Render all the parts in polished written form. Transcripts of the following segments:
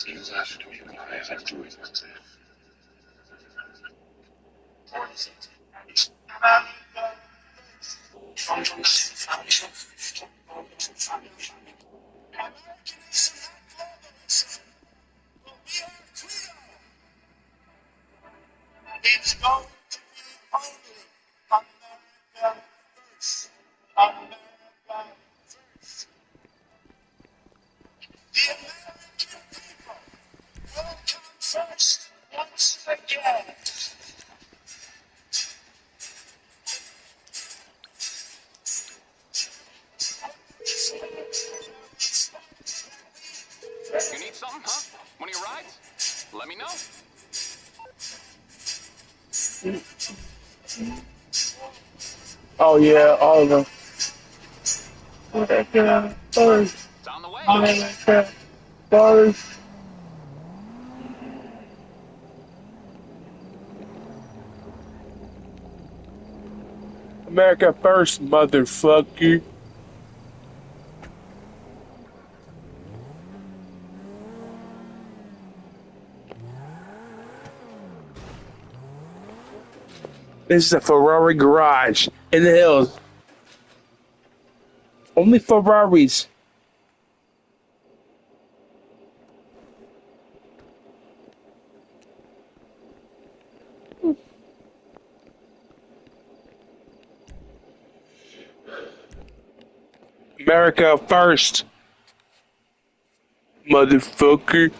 You need something, huh? One of your rides? Let me know. Oh yeah, all of them. America first. It's on the way. America first. America first, motherfucker. This is a Ferrari garage in the hills. Only Ferraris. America first, motherfucker.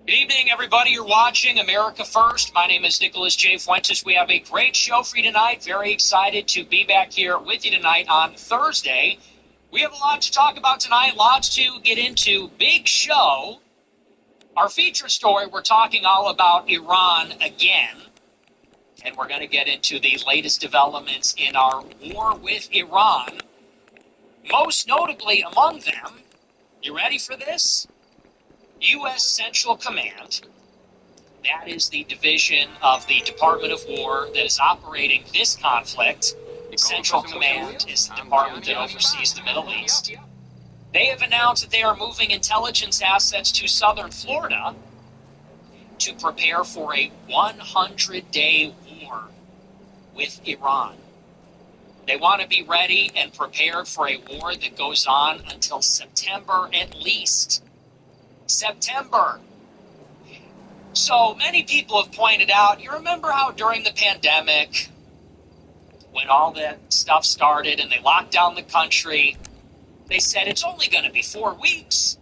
Good evening, everybody. You're watching America First. My name is Nicholas J. Fuentes. We have a great show for you tonight. Very excited to be back here with you tonight on Thursday. We have a lot to talk about tonight, lots to get into. Big show. Our feature story, we're talking all about Iran again. And we're going to get into the latest developments in our war with Iran. Most notably among them, you ready for this? U.S. Central Command. That is the division of the Department of War that is operating this conflict. Central Command is the department that oversees the Middle East. They have announced that they are moving intelligence assets to southern Florida to prepare for a 100-day war with Iran. They want to be ready and prepared for a war that goes on until September at least. September. So many people have pointed out, you remember how during the pandemic, when all that stuff started and they locked down the country, they said it's only going to be 4 weeks.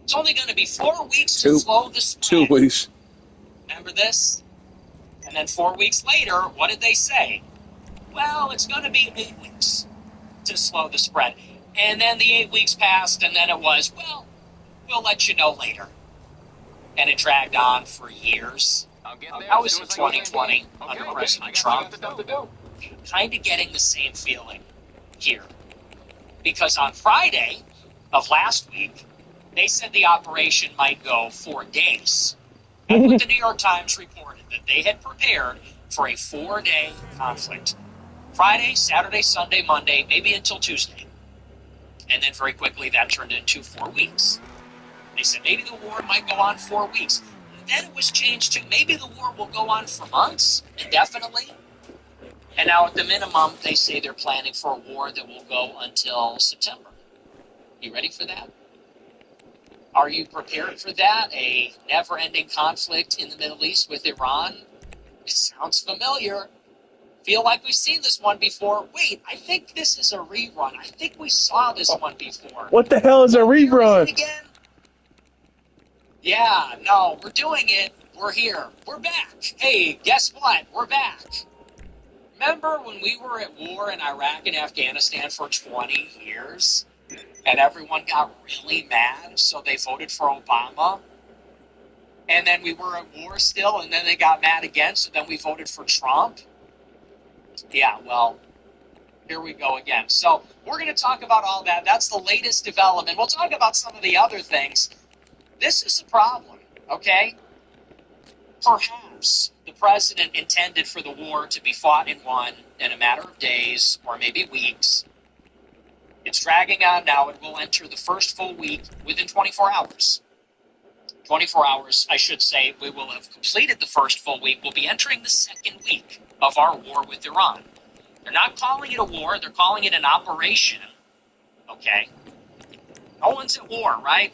It's only going to be 4 weeks to slow the spread. 2 weeks. Remember this? And then 4 weeks later, what did they say? Well, it's going to be 8 weeks to slow the spread. And then the 8 weeks passed, and then it was, well, we'll let you know later. And it dragged on for years. I was in 2020 under President Trump. Kind of getting the same feeling here. Because on Friday of last week, they said the operation might go 4 days. That's what the New York Times reported, that they had prepared for a 4-day conflict. Friday, Saturday, Sunday, Monday, maybe until Tuesday. And then very quickly that turned into 4 weeks. They said maybe the war might go on 4 weeks. Then it was changed to maybe the war will go on for months, indefinitely. And now at the minimum, they say they're planning for a war that will go until September. You ready for that? Are you prepared for that? A never-ending conflict in the Middle East with Iran? It sounds familiar. Feel like we've seen this one before. Wait, I think this is a rerun. I think we saw this one before. What the hell is a rerun? Again? Yeah, no, we're doing it. We're here. We're back. Hey, guess what? We're back. Remember when we were at war in Iraq and Afghanistan for 20 years? And everyone got really mad, so they voted for Obama? And then we were at war still, and then they got mad again, so then we voted for Trump? Yeah, well, here we go again. So we're going to talk about all that. That's the latest development. We'll talk about some of the other things. This is the problem, okay? Perhaps the president intended for the war to be fought and won in a matter of days or maybe weeks. It's dragging on now. It will enter the first full week within 24 hours. 24 hours, I should say, we will have completed the first full week. We'll be entering the second week of our war with Iran. They're not calling it a war. They're calling it an operation, okay? No one's at war, right?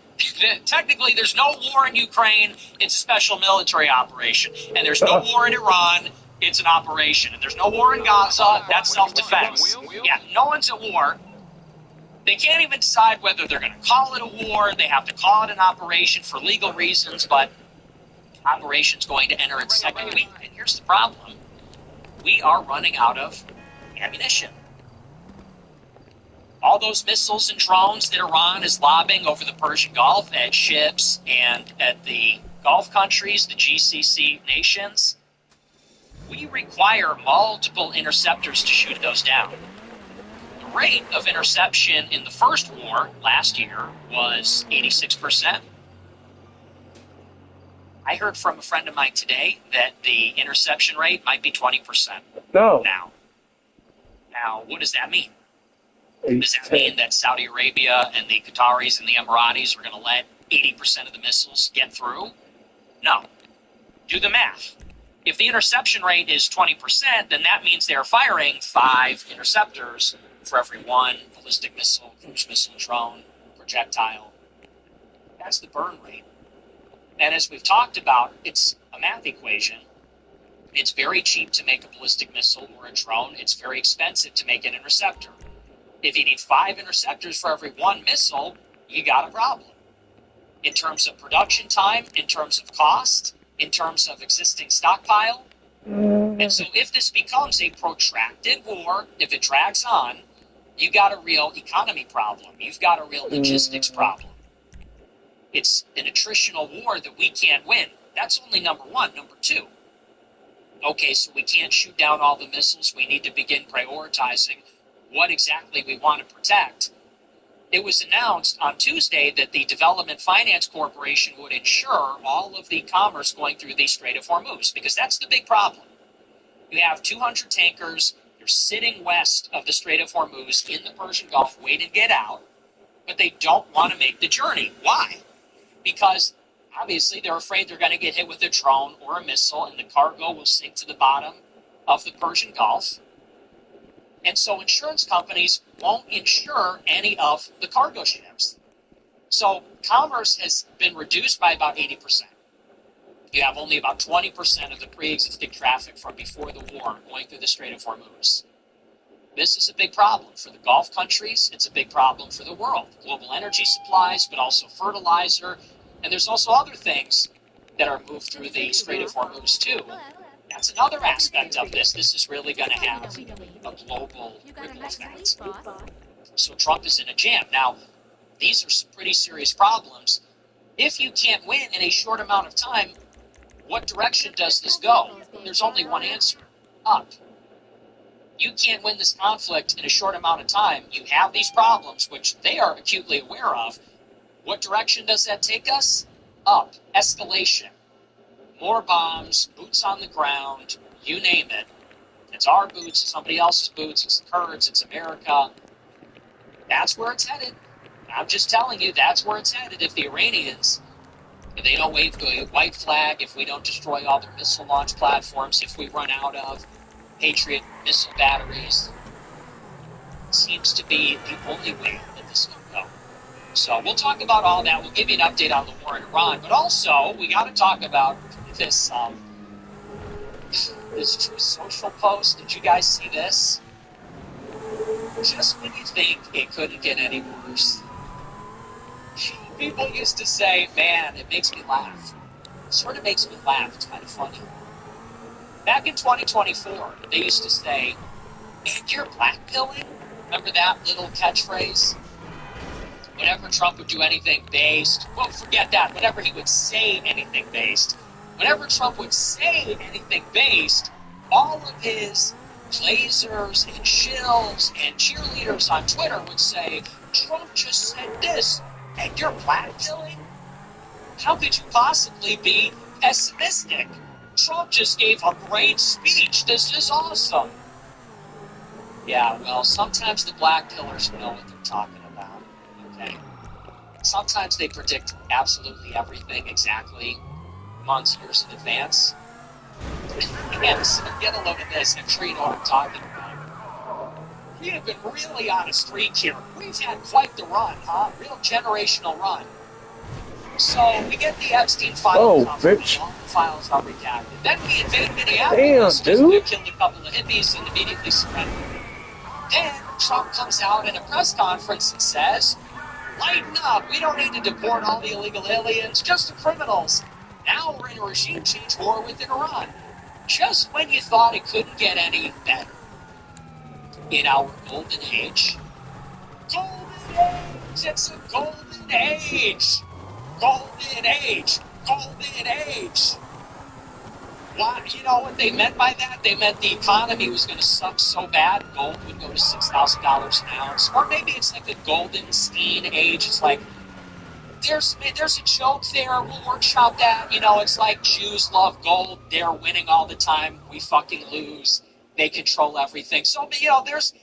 Technically, there's no war in Ukraine. It's a special military operation. And there's no war in Iran. It's an operation. And there's no war in Gaza. That's self-defense. Yeah, no one's at war. They can't even decide whether they're going to call it a war. They have to call it an operation for legal reasons, but operation's going to enter its second week. And here's the problem. We are running out of ammunition. All those missiles and drones that Iran is lobbing over the Persian Gulf at ships and at the Gulf countries, the GCC nations, we require multiple interceptors to shoot those down. The rate of interception in the first war last year was 86%. I heard from a friend of mine today that the interception rate might be 20% now. Now, what does that mean? Does that mean that Saudi Arabia and the Qataris and the Emiratis are going to let 80% of the missiles get through? No. Do the math. If the interception rate is 20%, then that means they're firing 5 interceptors for every 1 ballistic missile, cruise missile, drone, projectile. That's the burn rate. And as we've talked about, it's a math equation. It's very cheap to make a ballistic missile or a drone. It's very expensive to make an interceptor. If you need 5 interceptors for every 1 missile, you got a problem. In terms of production time, in terms of cost, in terms of existing stockpile. And so if this becomes a protracted war, if it drags on, you got a real economy problem. You've got a real logistics problem. It's an attritional war that we can't win. That's only number 1. Number 2. Okay, so we can't shoot down all the missiles. We need to begin prioritizing what exactly we want to protect. It was announced on Tuesday that the Development Finance Corporation would insure all of the commerce going through the Strait of Hormuz, because that's the big problem. You have 200 tankers. They're sitting west of the Strait of Hormuz in the Persian Gulf waiting to get out, but they don't want to make the journey. Why? Because obviously they're afraid they're going to get hit with a drone or a missile and the cargo will sink to the bottom of the Persian Gulf. And so insurance companies won't insure any of the cargo ships. So commerce has been reduced by about 80%. You have only about 20% of the pre-existing traffic from before the war going through the Strait of Hormuz. This is a big problem for the Gulf countries. It's a big problem for the world. Global energy supplies, but also fertilizer. And there's also other things that are moved through the Strait of Hormuz too. That's another aspect of this. This is really going to have a global ripple effect. So Trump is in a jam. Now, these are some pretty serious problems. If you can't win in a short amount of time, what direction does this go? There's only one answer: up. You can't win this conflict in a short amount of time. You have these problems, which they are acutely aware of. What direction does that take us? Up. Escalation. More bombs, boots on the ground, you name it. It's our boots, it's somebody else's boots, it's the Kurds, it's America. That's where it's headed. I'm just telling you, that's where it's headed. If the Iranians, if they don't wave the white flag, if we don't destroy all their missile launch platforms, if we run out of Patriot missile batteries, it seems to be the only way that this will go. So we'll talk about all that. We'll give you an update on the war in Iran, but also we got to talk about this social post. Did you guys see this? Just when you think it couldn't get any worse, people used to say, man, it makes me laugh. It sort of makes me laugh. It's kind of funny. Back in 2024, they used to say, man, you're blackpilling? Remember that little catchphrase? Whenever Trump would do anything based, well, forget that. Whenever he would say anything based, whenever Trump would say anything based, all of his lasers and shills and cheerleaders on Twitter would say, Trump just said this, and you're blackpilling? How could you possibly be pessimistic? Trump just gave a great speech. This is awesome. Yeah, well, sometimes the black pillars know what they're talking about, okay? Sometimes they predict absolutely everything exactly months, years in advance. And so get a look at this. I'm sure you know what I'm talking about. We have been really on a streak here. We've had quite the run, huh? Real generational run. So we get the Epstein file covered, and all the files are redacted. Then we invade Minneapolis, just killed a couple of hippies and immediately surrendered. Then Trump comes out in a press conference and says, lighten up, we don't need to deport all the illegal aliens, just the criminals. Now we're in a regime change war with Iran. Just when you thought it couldn't get any better. In our golden age. Golden age! It's a golden age! Golden age! Golden age! Why, you know what they meant by that? They meant the economy was going to suck so bad, gold would go to $6,000 an ounce. Or maybe it's like the golden stein age. It's like, there's a joke there, we'll workshop that. You know, it's like Jews love gold, they're winning all the time, we fucking lose. They control everything. So, you know, there's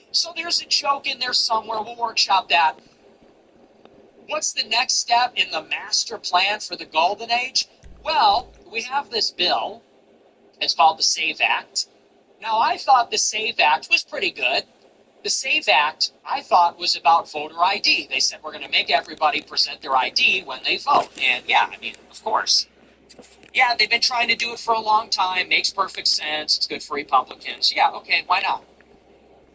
a joke in there somewhere, we'll workshop that. What's the next step in the master plan for the golden age? Well, we have this bill. It's called the SAVE Act. Now, I thought the SAVE Act was pretty good. The SAVE Act, I thought, was about voter ID. They said we're going to make everybody present their ID when they vote. And yeah, I mean, of course. Yeah, they've been trying to do it for a long time. Makes perfect sense. It's good for Republicans. Yeah, okay, why not?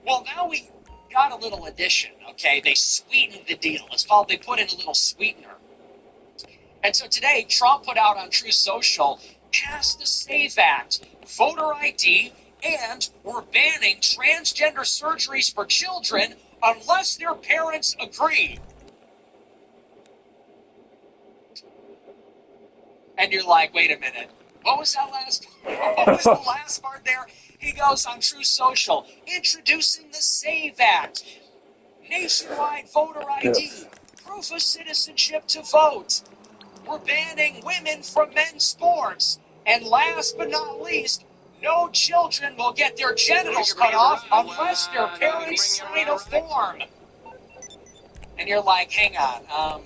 Well, now we got a little addition, okay? They sweetened the deal. It's called, they put in a little sweetener. And so today, Trump put out on Truth Social, pass the SAVE Act, voter ID, and we're banning transgender surgeries for children unless their parents agree. And you're like, wait a minute, what was that last part? What was the last part there? He goes on Truth Social, introducing the SAVE Act, nationwide voter ID, proof of citizenship to vote. We're banning women from men's sports. And last but not least, no children will get their genitals cut off unless their parents sign a form. And you're like, hang on,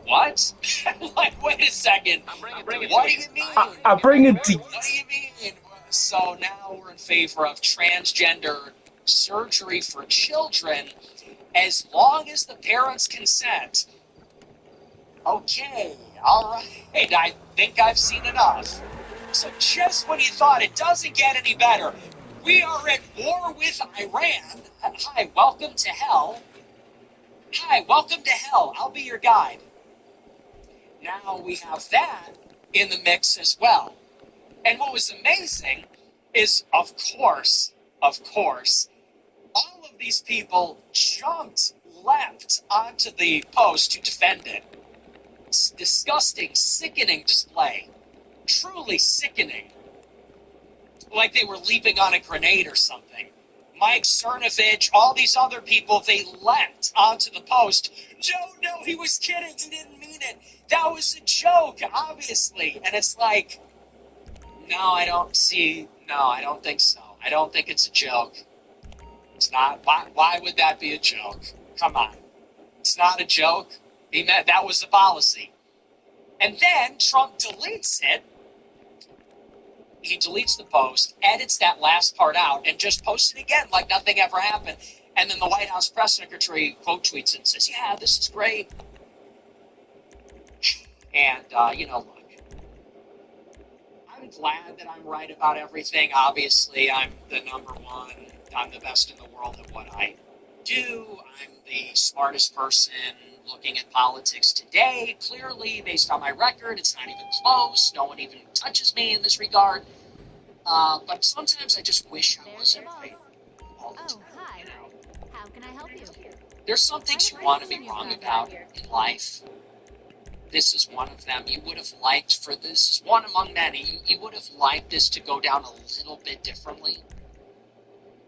what? Like, wait a second. What do you mean? I bring it to you. What do you mean? So now we're in favor of transgender surgery for children as long as the parents consent. Okay, all right, I think I've seen enough. So just when you thought it doesn't get any better, we are at war with Iran. Hi, welcome to hell. Hi, welcome to hell. I'll be your guide. Now we have that in the mix as well. And what was amazing is, of course, all of these people leapt onto the post to defend it. It's disgusting, sickening display. Truly sickening. Like they were leaping on a grenade or something. Mike Cernovich, all these other people, they leapt onto the post. No, he was kidding. He didn't mean it. That was a joke, obviously. And it's like, no, I don't think so. I don't think it's a joke. It's not. Why would that be a joke? Come on. It's not a joke. That was the policy. And then Trump deletes it. He deletes the post, edits that last part out, and just posts it again like nothing ever happened. And then the White House press secretary quote tweets it and says, yeah, this is great. And, look, I'm glad that I'm right about everything. Obviously, I'm the number one. I'm the best in the world at what I do. I'm the smartest person looking at politics today. Clearly, based on my record, it's not even close. No one even touches me in this regard. But sometimes I just wish I wasn't right all the time. Hi. You know? How can I help you? There's some things you want to be wrong about in life. This is one of them. You would have liked for this is one among many. You would have liked this to go down a little bit differently.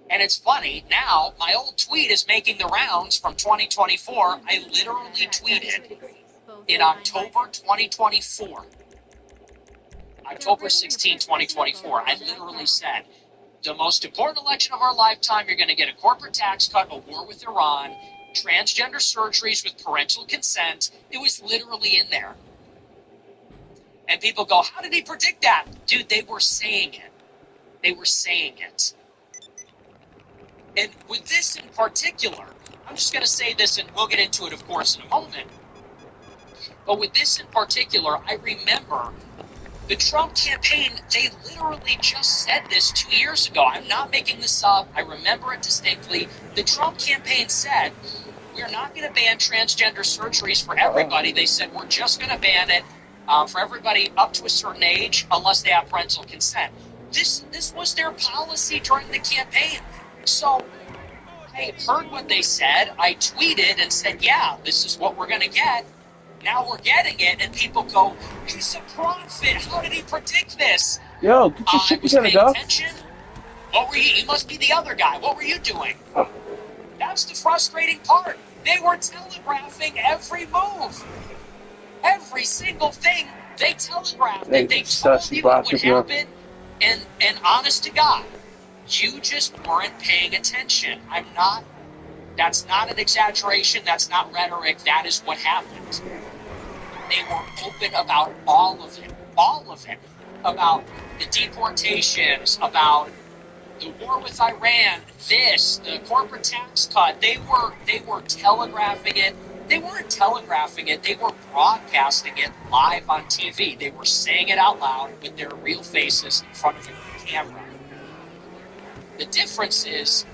And it's funny, now my old tweet is making the rounds from 2024. I literally tweeted in October 2024, October 16, 2024, I literally said, the most important election of our lifetime, you're going to get a corporate tax cut, a war with Iran, transgender surgeries with parental consent. It was literally in there. And people go, how did he predict that? Dude, they were saying it. They were saying it. And with this in particular, I'm just going to say this, and we'll get into it, of course, in a moment. But with this in particular, I remember the Trump campaign, they literally just said this 2 years ago. I'm not making this up. I remember it distinctly. The Trump campaign said, we're not going to ban transgender surgeries for everybody. They said, we're just going to ban it for everybody up to a certain age unless they have parental consent. This was their policy during the campaign. So I heard what they said. I tweeted and said, yeah, this is what we're going to get. Now we're getting it, and people go, he's a prophet. How did he predict this? Yo, get your shit together, paying attention. What were you? You must be the other guy. What were you doing? That's the frustrating part. They were telegraphing every move. Every single thing, they telegraphed it. They told you what would happen. And honest to God, you just weren't paying attention. That's not an exaggeration. That's not rhetoric. That is what happened. They were open about all of it, about the deportations, about the war with Iran, the corporate tax cut. They were telegraphing it. They weren't telegraphing it. They were broadcasting it live on TV. They were saying it out loud with their real faces in front of a camera. The difference is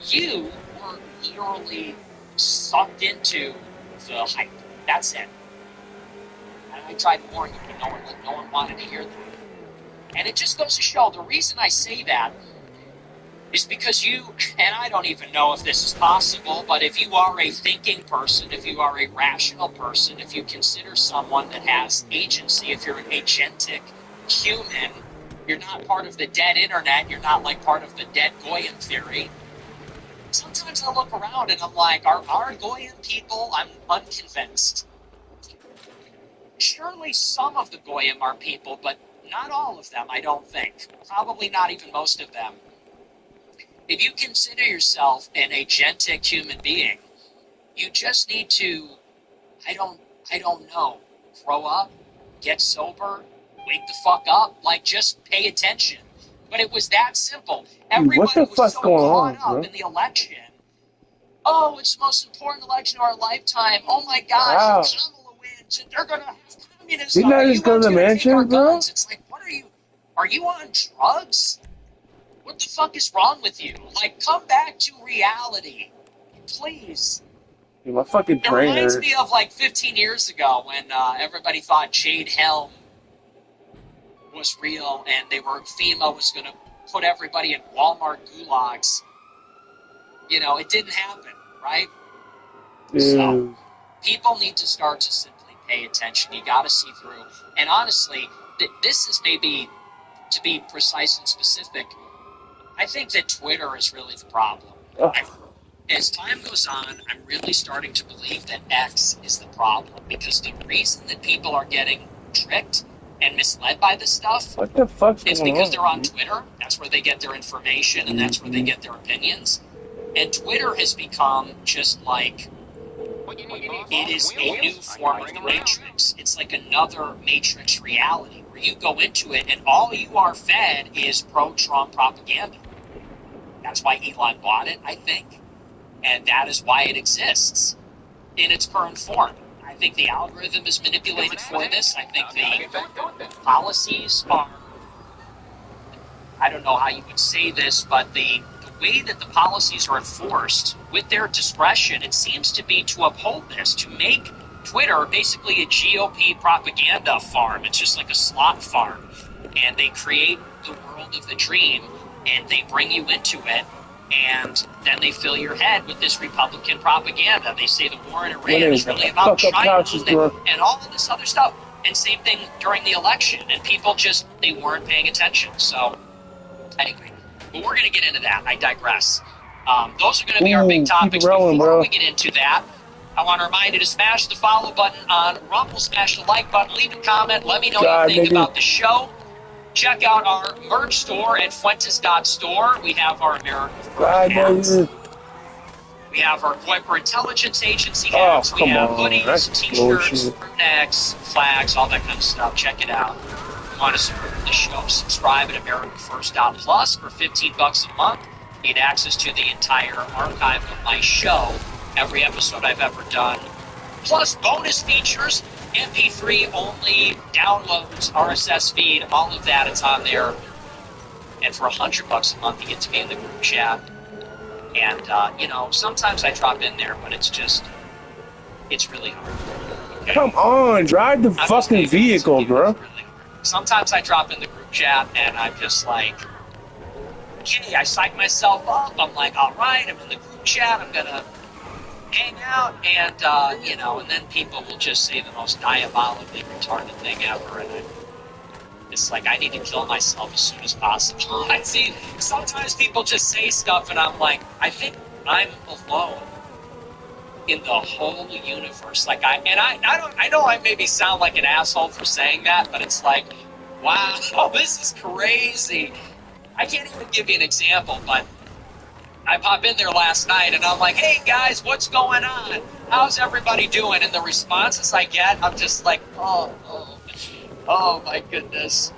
you were literally sucked into the hype. That's it. And I tried to warn you, but no one wanted to hear that. And it just goes to show, the reason I say that is because you, and I don't even know if this is possible, but if you are a thinking person, if you are a rational person, if you consider someone that has agency, if you're an agentic human, you're not part of the dead internet, you're not like part of the dead Goyim theory. Sometimes I look around and I'm like, are Goyim people? I'm unconvinced. Surely some of the Goyim are people, but not all of them, I don't think. Probably not even most of them. If you consider yourself an agentic human being, you just need to, I don't know, grow up, get sober, wake the fuck up, like just pay attention. But it was that simple. Everybody was so caught up in the election. Oh, it's the most important election of our lifetime. Oh my gosh, Kamala wins, and they're gonna have communism. Didn't I just go to the mansion, bro? It's like, what are you? Are you on drugs? What the fuck is wrong with you? Like, come back to reality, please. Dude, my fucking brain It reminds hurts. me of like 15 years ago when everybody thought Jade Helm was real, and FEMA was going to put everybody in Walmart gulags. You know, it didn't happen, right? Dude. So people need to start to simply pay attention. You got to see through. And honestly, this is maybe, to be precise and specific, I think that Twitter is really the problem. As time goes on, I'm really starting to believe that X is the problem, because the reason that people are getting tricked and misled by this stuff What the fuck's is going because on? they're on Twitter. That's where they get their information, and that's where they get their opinions. And Twitter has become just like, it is a new form of the Matrix. It's like another Matrix reality where you go into it and all you are fed is pro-Trump propaganda. That's why Elon bought it, I think. And that is why it exists in its current form. I think the algorithm is manipulated for this. I think the policies are, I don't know how you would say this, but the way that the policies are enforced with their discretion, it seems to be to uphold this, to make Twitter basically a GOP propaganda farm. It's just like a slot farm. And they create the world of the dream, and they bring you into it, and then they fill your head with this Republican propaganda. They say the war in Iran is really about China and all of this other stuff. And same thing during the election. And people just, they weren't paying attention. So, anyway, but we're going to get into that. I digress. Those are going to be our big topics. Before we get into that, I want to remind you to smash the follow button on Rumble, smash the like button, leave a comment, let me know what you think about the show. Check out our merch store at Fuentes.store. We have our America First hats. We have our Kuiper Intelligence Agency hats. We have hoodies, t-shirts, crew necks, flags, all that kind of stuff. Check it out. If you want to support the show, subscribe at AmericaFirst.plus for $15 a month. You get access to the entire archive of my show, every episode I've ever done, plus bonus features, MP3 only, downloads, RSS feed, all of that. It's on there. And for $100 a month, you get to be in the group chat. And, sometimes I drop in there, but it's really hard. Okay? Come on, drive the fucking vehicle, bro. Really, sometimes I drop in the group chat, and I'm just like, okay, I psych myself up. I'm like, all right, I'm in the group chat. I'm going to hang out, and, and then people will just say the most diabolically retarded thing ever, and it's like I need to kill myself as soon as possible. I see sometimes people just say stuff, and I'm like, I think I'm alone in the whole universe. Like I know I maybe sound like an asshole for saying that, but it's like, wow, this is crazy. I can't even give you an example, but I pop in there last night, and I'm like, hey guys, what's going on? How's everybody doing? And the responses I get, I'm just like, oh my goodness.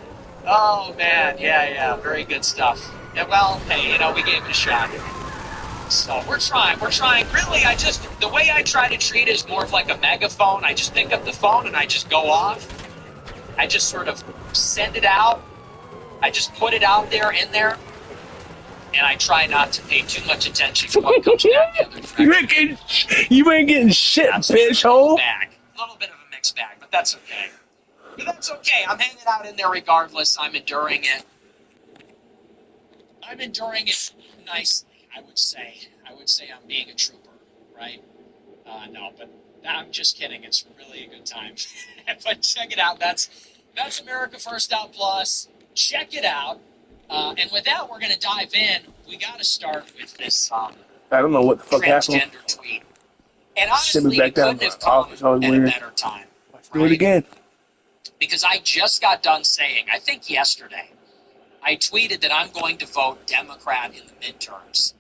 Oh man, yeah, very good stuff. Yeah, well, hey, we gave it a shot. So we're trying. Really, the way I try to treat it is more of like a megaphone. I just pick up the phone and I just go off. I just sort of send it out. I just put it out there, in there. And I try not to pay too much attention to what comes down the other direction. You ain't getting shit, bitch hole. A little bit of a mixed bag, but that's okay. I'm hanging out in there regardless. I'm enduring it. Nicely, I would say. I'm being a trooper, right? No, but I'm just kidding. It's really a good time. But check it out. That's America First Plus. Check it out. And with that, we're going to dive in. We got to start with this I don't know what the fuck happened. Transgender tweet. And honestly, it couldn't have come at a better time. Let's do it again. Because I just got done saying, I think yesterday, I tweeted that I'm going to vote Democrat in the midterms.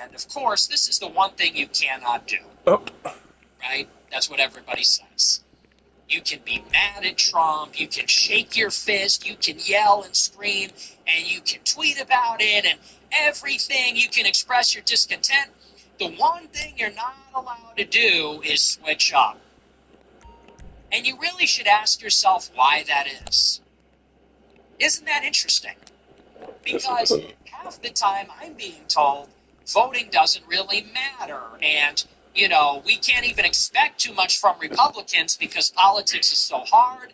And of course, this is the one thing you cannot do. Oh. Right? That's what everybody says. You can be mad at Trump, you can shake your fist, you can yell and scream, and you can tweet about it, and everything. You can express your discontent. The one thing you're not allowed to do is switch up. And you really should ask yourself why that is. Isn't that interesting? Because half the time I'm being told voting doesn't really matter, and we can't even expect too much from Republicans because politics is so hard,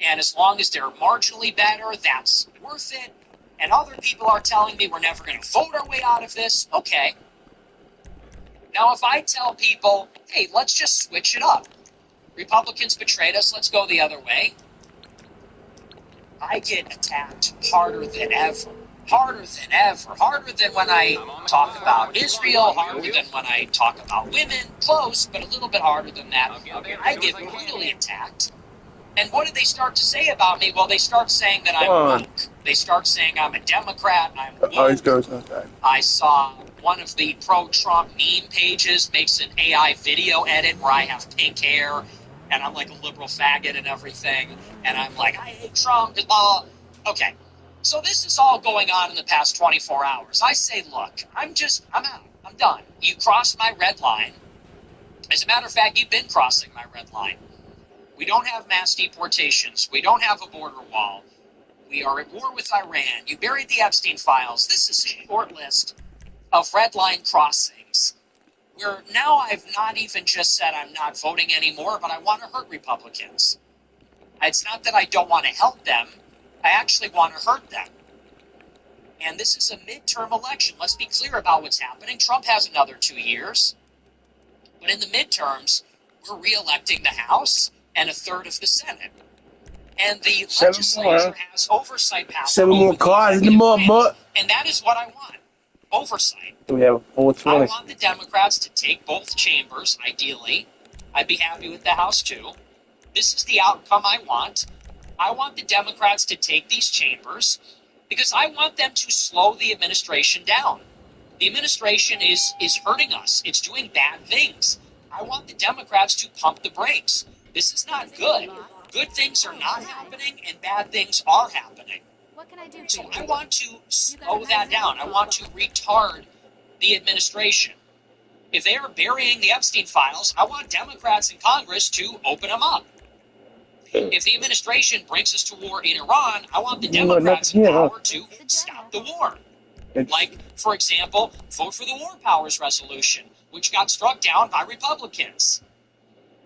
and as long as they're marginally better, that's worth it. And other people are telling me we're never going to vote our way out of this. Okay. Now, if I tell people, hey, let's just switch it up. Republicans betrayed us, let's go the other way. I get attacked harder than ever. Harder than when I talk about Israel, harder than when I talk about women, close, but a little bit harder than that. I get brutally attacked. And what do they start to say about me? Well, they start saying that I'm woke. They start saying I'm a Democrat, I'm woke. I saw one of the pro-Trump meme pages makes an AI video edit where I have pink hair, and I'm like a liberal faggot and everything, and I'm like, I hate Trump. Okay. So this is all going on in the past 24 hours. I say, look, I'm out. I'm done. You crossed my red line. As a matter of fact, you've been crossing my red line. We don't have mass deportations. We don't have a border wall. We are at war with Iran. You buried the Epstein files. This is a short list of red line crossings where now I've not even just said I'm not voting anymore, but I want to hurt Republicans. It's not that I don't want to help them. I actually want to hurt them. And this is a midterm election. Let's be clear about what's happening. Trump has another 2 years. But in the midterms, we're re-electing the House and a third of the Senate. And the legislature has oversight power. 7 more cars in the mud. And that is what I want. oversight. We have I 420. want the Democrats to take both chambers, ideally. I'd be happy with the House, too. This is the outcome I want. I want the Democrats to take these chambers because I want them to slow the administration down. The administration is hurting us. It's doing bad things. I want the Democrats to pump the brakes. This is not good. Good things are not happening and bad things are happening. What can I do So for I you? want to slow that down. I want to retard the administration. If they are burying the Epstein files, I want Democrats in Congress to open them up. If the administration brings us to war in Iran, I want the Democrats in power to stop the war. Like, for example, vote for the War Powers Resolution, which got struck down by Republicans.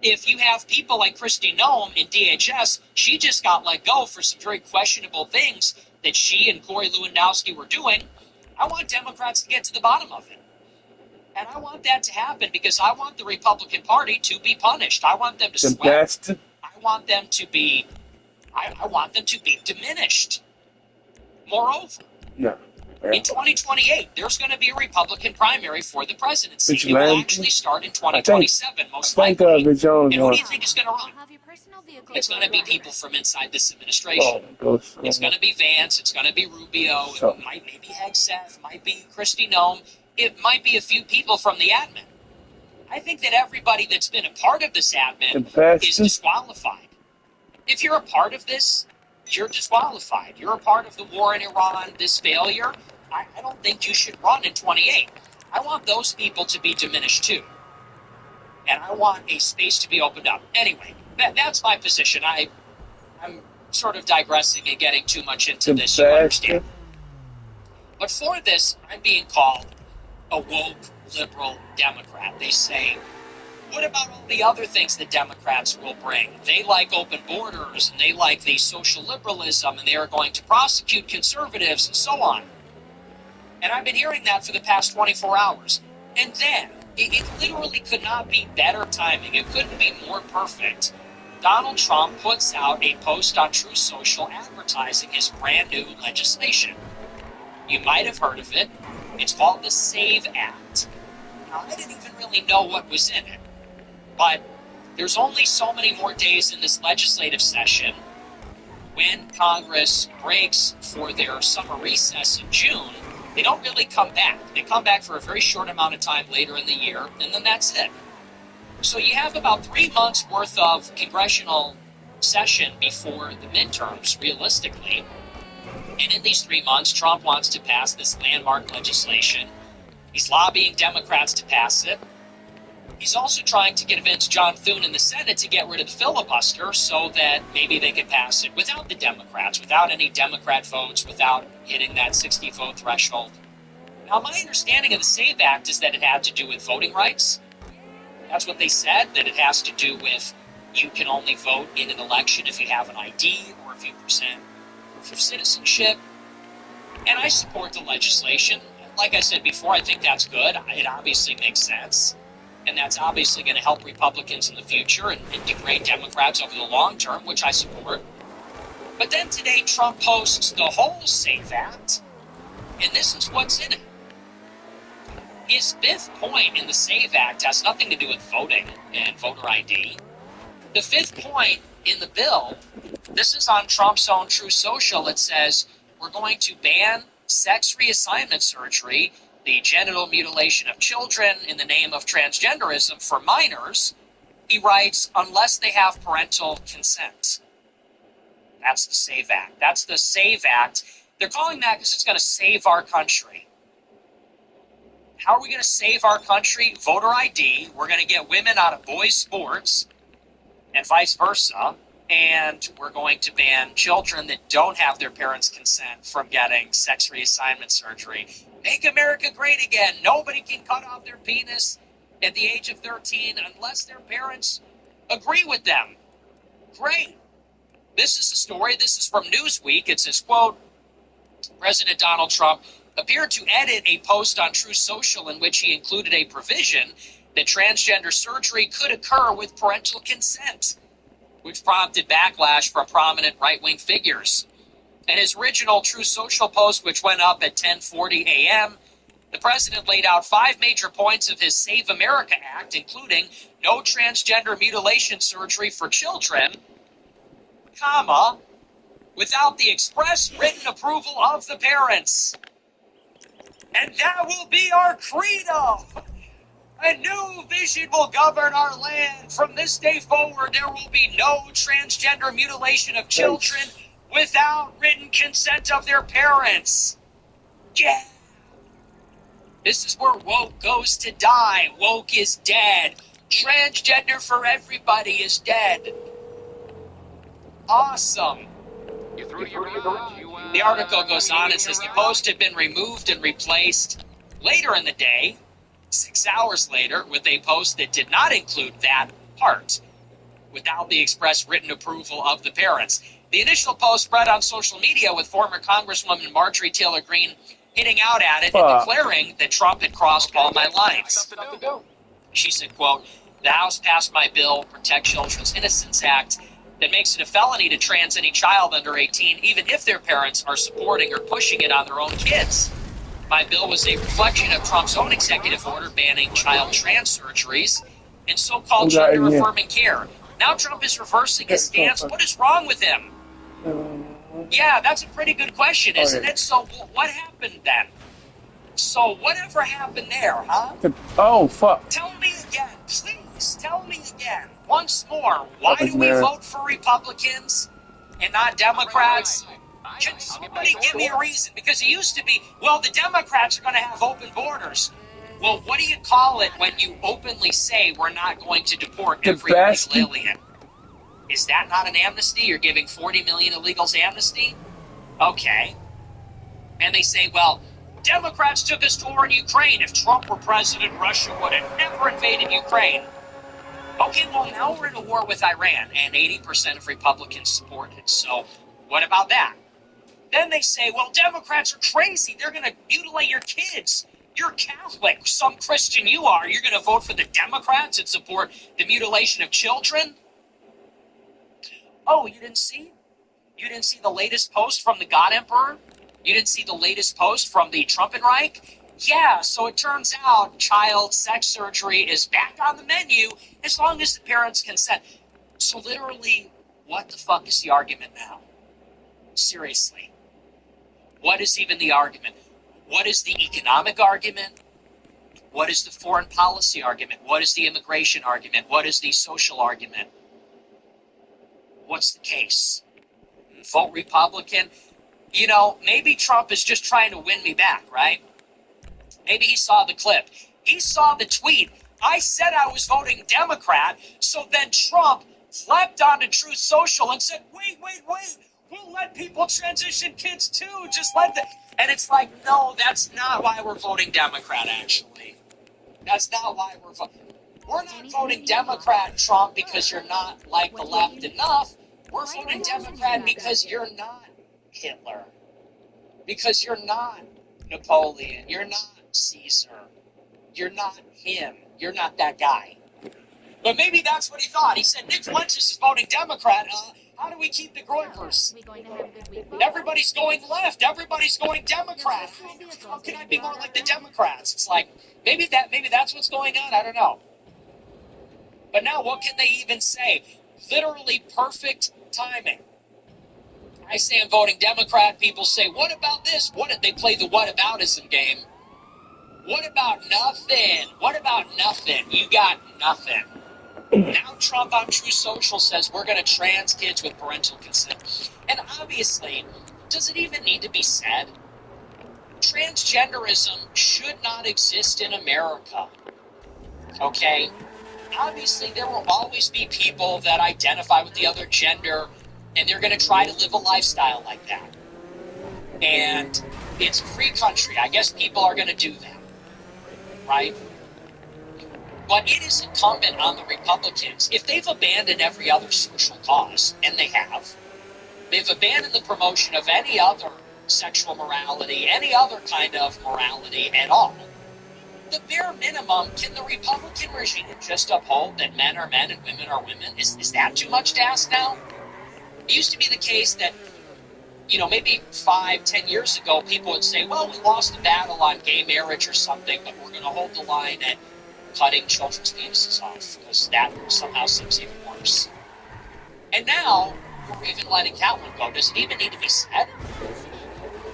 If you have people like Kristi Noem in DHS, she just got let go for some very questionable things that she and Corey Lewandowski were doing. I want Democrats to get to the bottom of it. And I want that to happen because I want the Republican Party to be punished. I want them to The sweat. best. I want them to be diminished. Moreover, No. in 2028, there's going to be a Republican primary for the presidency. Which It will land? actually start in 2027, most I think likely. the Jones And who one. do you think is going to run? I'll have your personal vehicle. It's going to be people from inside this administration. Oh, goes. It's going to be Vance. It's going to be Rubio. So- It might maybe Hegseth. Might be Kristi Noem. It might be a few people from the admin. I think that everybody that's been a part of this The admin best. is disqualified. If you're a part of this, you're disqualified. You're a part of the war in Iran, this failure. I don't think you should run in 28. I want those people to be diminished too. And I want a space to be opened up. Anyway, that's my position. I'm sort of digressing and getting too much into The this, you best. understand. But for this, I'm being called a woke liberal Democrat. They say, what about all the other things that Democrats will bring? They like open borders, and they like the social liberalism, and they are going to prosecute conservatives, and so on. And I've been hearing that for the past 24 hours. And then, it literally could not be better timing. It couldn't be more perfect. Donald Trump puts out a post on Truth Social advertising his brand new legislation. You might have heard of it. It's called the SAVE Act. Now, I didn't even really know what was in it. But there's only so many more days in this legislative session. When Congress breaks for their summer recess in June, they don't really come back. They come back for a very short amount of time later in the year, and then that's it. So you have about 3 months worth of congressional session before the midterms, realistically. And in these 3 months, Trump wants to pass this landmark legislation. He's lobbying Democrats to pass it. He's also trying to convince John Thune in the Senate to get rid of the filibuster so that maybe they could pass it without the Democrats, without any Democrat votes, without hitting that 60-vote threshold. Now, my understanding of the SAVE Act is that it had to do with voting rights. That's what they said, that it has to do with you can only vote in an election if you have an ID or if you present proof of citizenship. And I support the legislation. Like I said before, I think that's good. It obviously makes sense. And that's obviously going to help Republicans in the future and degrade Democrats over the long term, which I support. But then today, Trump posts the whole SAVE Act, and this is what's in it. His fifth point in the SAVE Act has nothing to do with voting and voter ID. The fifth point in the bill, this is on Trump's own Truth Social. It says, we're going to ban sex reassignment surgery, the genital mutilation of children in the name of transgenderism for minors. He writes, unless they have parental consent. That's the SAVE Act. That's the SAVE Act. They're calling that because it's going to save our country. How are we going to save our country? Voter ID. We're going to get women out of boys' sports and vice versa. And we're going to ban children that don't have their parents' consent from getting sex reassignment surgery. Make America great again. Nobody can cut off their penis at the age of 13 unless their parents agree with them. Great. This is a story. This is from Newsweek. It says, quote, President Donald Trump appeared to edit a post on Truth Social in which he included a provision that transgender surgery could occur with parental consent, which prompted backlash from prominent right-wing figures. And his original Truth Social post, which went up at 10:40 a.m., The president laid out 5 major points of his Save America Act, including no transgender mutilation surgery for children, comma, without the express written approval of the parents. And that will be our credo. A new vision will govern our land. From this day forward, there will be no transgender mutilation of children without written consent of their parents. Yeah. This is where woke goes to die. Woke is dead. Transgender for everybody is dead. Awesome. The article goes on and says the post had been removed and replaced later in the day, 6 hours later, with a post that did not include that part, without the express written approval of the parents. The initial post spread on social media with former Congresswoman Marjorie Taylor Greene hitting out at it and declaring that Trump had crossed all my lines. She said, quote, "The House passed my bill, Protect Children's Innocence Act, that makes it a felony to trans any child under 18, even if their parents are supporting or pushing it on their own kids. My bill was a reflection of Trump's own executive order banning child trans surgeries and so-called gender-affirming care. Now Trump is reversing his stance. What is wrong with him?" Yeah, that's a pretty good question, isn't it? So what happened then? So whatever happened there, huh? Oh, fuck. Tell me again, please. Tell me again, once more. Why do we vote for Republicans and not Democrats? Can somebody give me a reason? Because it used to be, well, the Democrats are going to have open borders. Well, what do you call it when you openly say we're not going to deport every illegal alien? Is that not an amnesty? You're giving 40 million illegals amnesty? Okay. And they say, well, Democrats took us to war in Ukraine. If Trump were president, Russia would have never invaded Ukraine. Okay, well, now we're in a war with Iran, and 80% of Republicans support it. So what about that? Then they say, well, Democrats are crazy. They're going to mutilate your kids. You're Catholic. Some Christian you are. You're going to vote for the Democrats and support the mutilation of children? Oh, you didn't see? You didn't see the latest post from the God Emperor? You didn't see the latest post from the Trumpenreich? Yeah, so it turns out child sex surgery is back on the menu as long as the parents consent. So literally, what the fuck is the argument now? Seriously. What is even the argument? What is the economic argument? What is the foreign policy argument? What is the immigration argument? What is the social argument? What's the case? Vote Republican? You know, maybe Trump is just trying to win me back, right? Maybe he saw the clip. He saw the tweet. I said I was voting Democrat, so then Trump leapt onto Truth Social and said, wait, we'll let people transition kids too. Just let them. And it's like, no, that's not why we're voting Democrat, actually. That's not why we're voting. We're not voting Democrat, Trump, because you're not like the left enough. We're voting Democrat because you're not Hitler. Because you're not Napoleon. You're not Caesar. You're not him. You're not that guy. But maybe that's what he thought. He said, Nick Fuentes is voting Democrat. How do we keep the Groypers? Everybody's going left. Everybody's going Democrat. How can I be more like the Democrats? It's like, maybe that's what's going on. I don't know. But now what can they even say? Literally perfect timing. I say I'm voting Democrat. People say, what about this? What if they play the whataboutism game? What about nothing? What about nothing? You got nothing. Now Trump on Truth Social says we're going to trans kids with parental consent. And obviously, does it even need to be said? Transgenderism should not exist in America. Okay? Obviously, there will always be people that identify with the other gender, and they're going to try to live a lifestyle like that. And it's a free country. I guess people are going to do that. Right? But it is incumbent on the Republicans, if they've abandoned every other social cause, and they have, they've abandoned the promotion of any other sexual morality, any other kind of morality at all. The bare minimum, can the Republican regime just uphold that men are men and women are women? Is that too much to ask now? It used to be the case that maybe 5-10 years ago, people would say, well, we lost the battle on gay marriage or something, but we're going to hold the line at cutting children's penises off because that somehow seems even worse. And now we're even letting Catlin go. Does it even need to be said?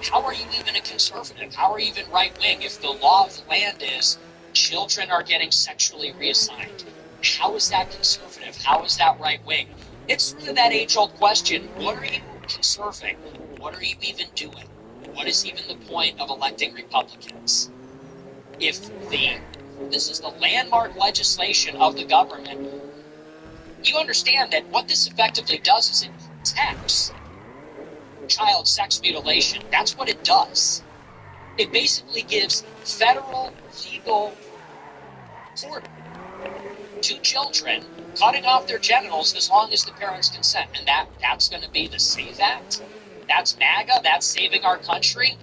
How are you even a conservative? How are you even right-wing if the law of the land is children are getting sexually reassigned? How is that conservative? How is that right-wing? It's sort of that age-old question. What are you conserving? What are you even doing? What is even the point of electing Republicans? If this is the landmark legislation of the government, you understand that what this effectively does is it protects child sex mutilation. That's what it does. It basically gives federal legal order to children cutting off their genitals as long as the parents consent. And that's going to be the SAVE Act? That's MAGA? That's saving our country?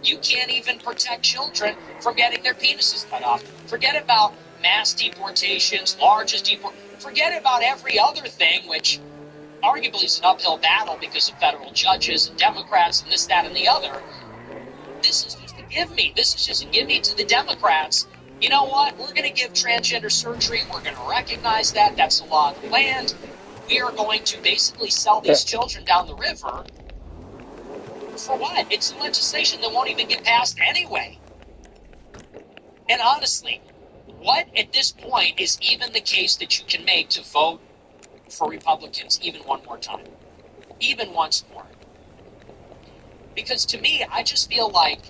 You can't even protect children from getting their penises cut off. Forget about mass deportations, largest deportations. Forget about every other thing, which arguably is an uphill battle because of federal judges and Democrats and this, that, and the other. This is just a give me. This is just a give me to the Democrats. You know what? We're going to give transgender surgery. We're going to recognize that. That's the law of the land. We are going to basically sell these children down the river. For what? It's a legislation that won't even get passed anyway. And honestly, what at this point is even the case that you can make to vote for Republicans even one more time? Even once more. Because to me, I just feel like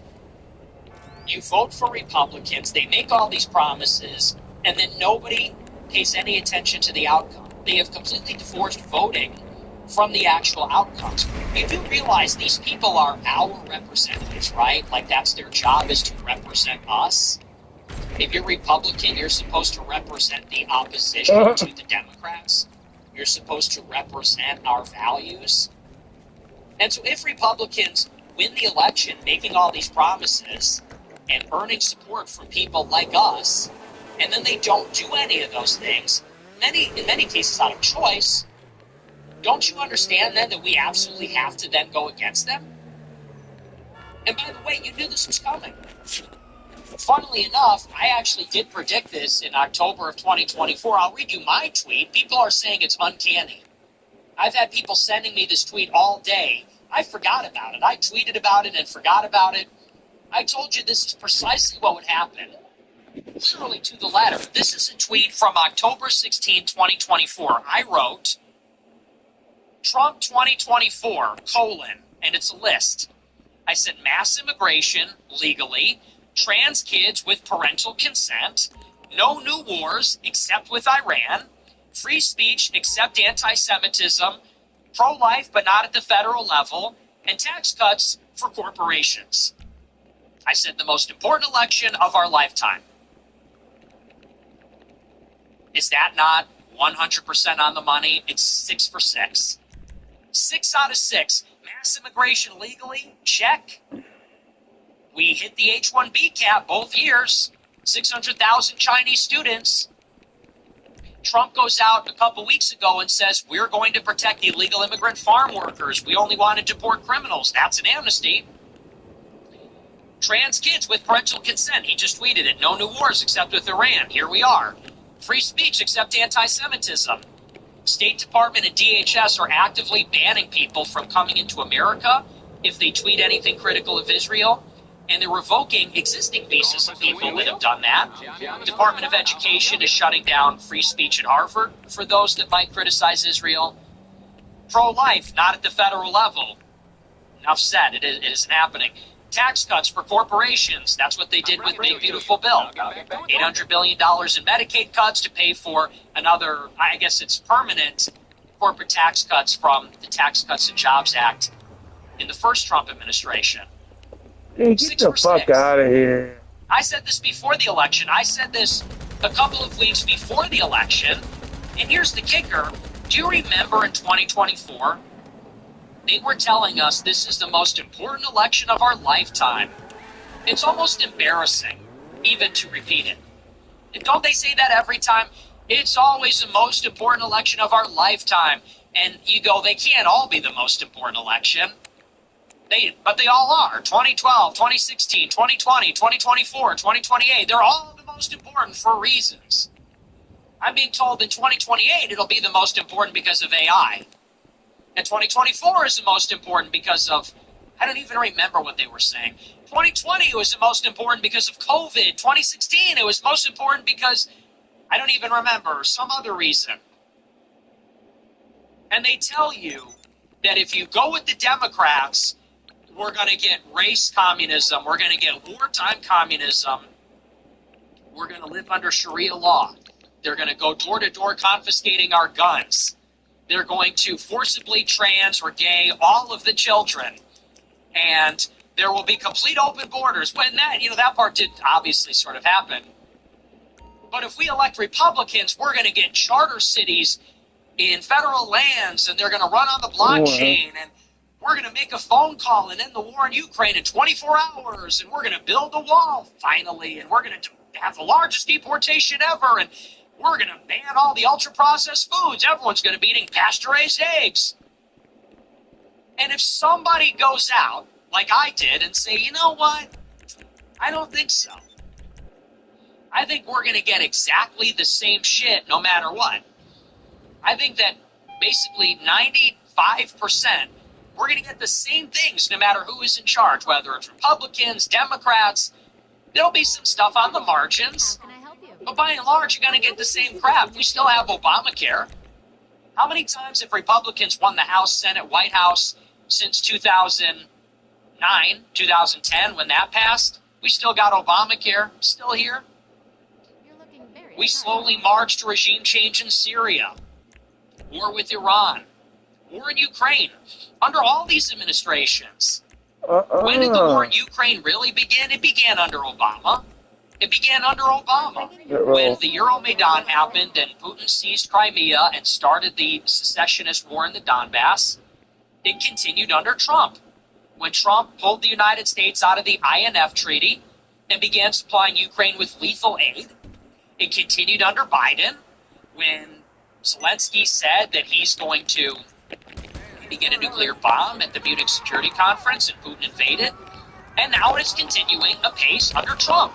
you vote for Republicans, they make all these promises, and then nobody pays any attention to the outcome. They have completely divorced voting from the actual outcomes. You do realize these people are our representatives, right? Like that's their job, is to represent us. If you're Republican, you're supposed to represent the opposition to the Democrats. You're supposed to represent our values. And so if Republicans win the election making all these promises and earning support from people like us, and then they don't do any of those things, in many cases out of choice, don't you understand then that we absolutely have to then go against them? And by the way, you knew this was coming. Funnily enough, I actually did predict this in October of 2024. I'll read you my tweet. People are saying it's uncanny. I've had people sending me this tweet all day. I forgot about it. I tweeted about it and forgot about it. I told you this is precisely what would happen. Literally to the letter. This is a tweet from October 16, 2024. I wrote, Trump 2024, and it's a list. I said mass immigration, legally, trans kids with parental consent, no new wars except with Iran, free speech except anti-Semitism, pro-life but not at the federal level, and tax cuts for corporations. I said the most important election of our lifetime. Is that not 100% on the money? It's 6 for 6. 6 out of 6. Mass immigration legally? Check. We hit the H-1B cap both years. 600,000 Chinese students. Trump goes out a couple weeks ago and says, we're going to protect the illegal immigrant farm workers. We only want to deport criminals. That's an amnesty. Trans kids with parental consent. He just tweeted it. No new wars except with Iran. Here we are. Free speech except anti-Semitism. State Department and DHS are actively banning people from coming into America if they tweet anything critical of Israel. And they're revoking existing visas of people that have done that. Department of Education is shutting down free speech at Harvard for those that might criticize Israel. Pro-life, not at the federal level. Enough said, it isn't happening. Tax cuts for corporations, that's what they did with Big Beautiful Bill. $800 billion in Medicaid cuts to pay for another, I guess it's permanent, corporate tax cuts from the Tax Cuts and Jobs Act in the first Trump administration. Hey, get the fuck out of here. I said this before the election. I said this a couple of weeks before the election. And here's the kicker. Do you remember in 2024, they were telling us this is the most important election of our lifetime. It's almost embarrassing even to repeat it. And don't they say that every time? It's always the most important election of our lifetime. And you go, they can't all be the most important election. But they all are. 2012, 2016, 2020, 2024, 2028. They're all the most important for reasons. I'm being told in 2028 it'll be the most important because of AI. And 2024 is the most important because of, I don't even remember what they were saying. 2020 was the most important because of COVID. 2016 it was most important because, I don't even remember, some other reason. And they tell you that if you go with the Democrats, we're going to get race communism. We're going to get wartime communism. We're going to live under Sharia law. They're going to go door to door confiscating our guns. They're going to forcibly trans or gay all of the children. And there will be complete open borders. When that part did obviously sort of happen. But if we elect Republicans, we're going to get charter cities in federal lands, and they're going to run on the blockchain, and we're going to make a phone call and end the war in Ukraine in 24 hours, and we're going to build a wall, finally, and we're going to have the largest deportation ever, and we're going to ban all the ultra-processed foods. Everyone's going to be eating pasture-raised eggs. And if somebody goes out, like I did, and say, you know what, I don't think so. I think we're going to get exactly the same shit no matter what. I think that basically 95%, we're going to get the same things no matter who is in charge, whether it's Republicans, Democrats. There'll be some stuff on the margins. How can I help you? But by and large, you're going to get the same crap. We still have Obamacare. How many times have Republicans won the House, Senate, White House since 2009, 2010, when that passed? We still got Obamacare, still here. You're looking very We sharp. slowly marched to regime change in Syria, war with Iran, war in Ukraine, under all these administrations. When did the war in Ukraine really begin? It began under Obama. It began under Obama. When the Euromaidan happened and Putin seized Crimea and started the secessionist war in the Donbass, it continued under Trump. When Trump pulled the United States out of the INF Treaty and began supplying Ukraine with lethal aid, it continued under Biden. When Zelensky said that he's going to maybe get a nuclear bomb at the Munich Security Conference and Putin invaded. And now it is continuing apace under Trump,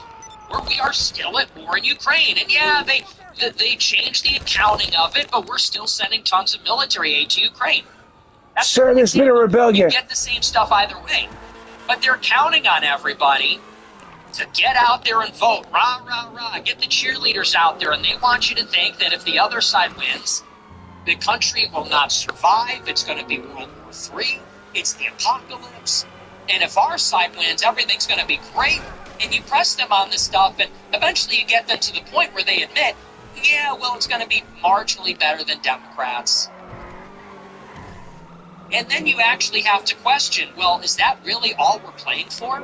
where we are still at war in Ukraine. And yeah, they changed the accounting of it, but we're still sending tons of military aid to Ukraine. That's Sir, there's been a rebellion. You get the same stuff either way. But they're counting on everybody to get out there and vote. Rah, rah, rah. Get the cheerleaders out there, and they want you to think that if the other side wins, the country will not survive. It's going to be World War III. It's the apocalypse. And if our side wins, everything's going to be great. And you press them on this stuff, and eventually you get them to the point where they admit, yeah, well, it's going to be marginally better than Democrats. And then you actually have to question, well, is that really all we're playing for?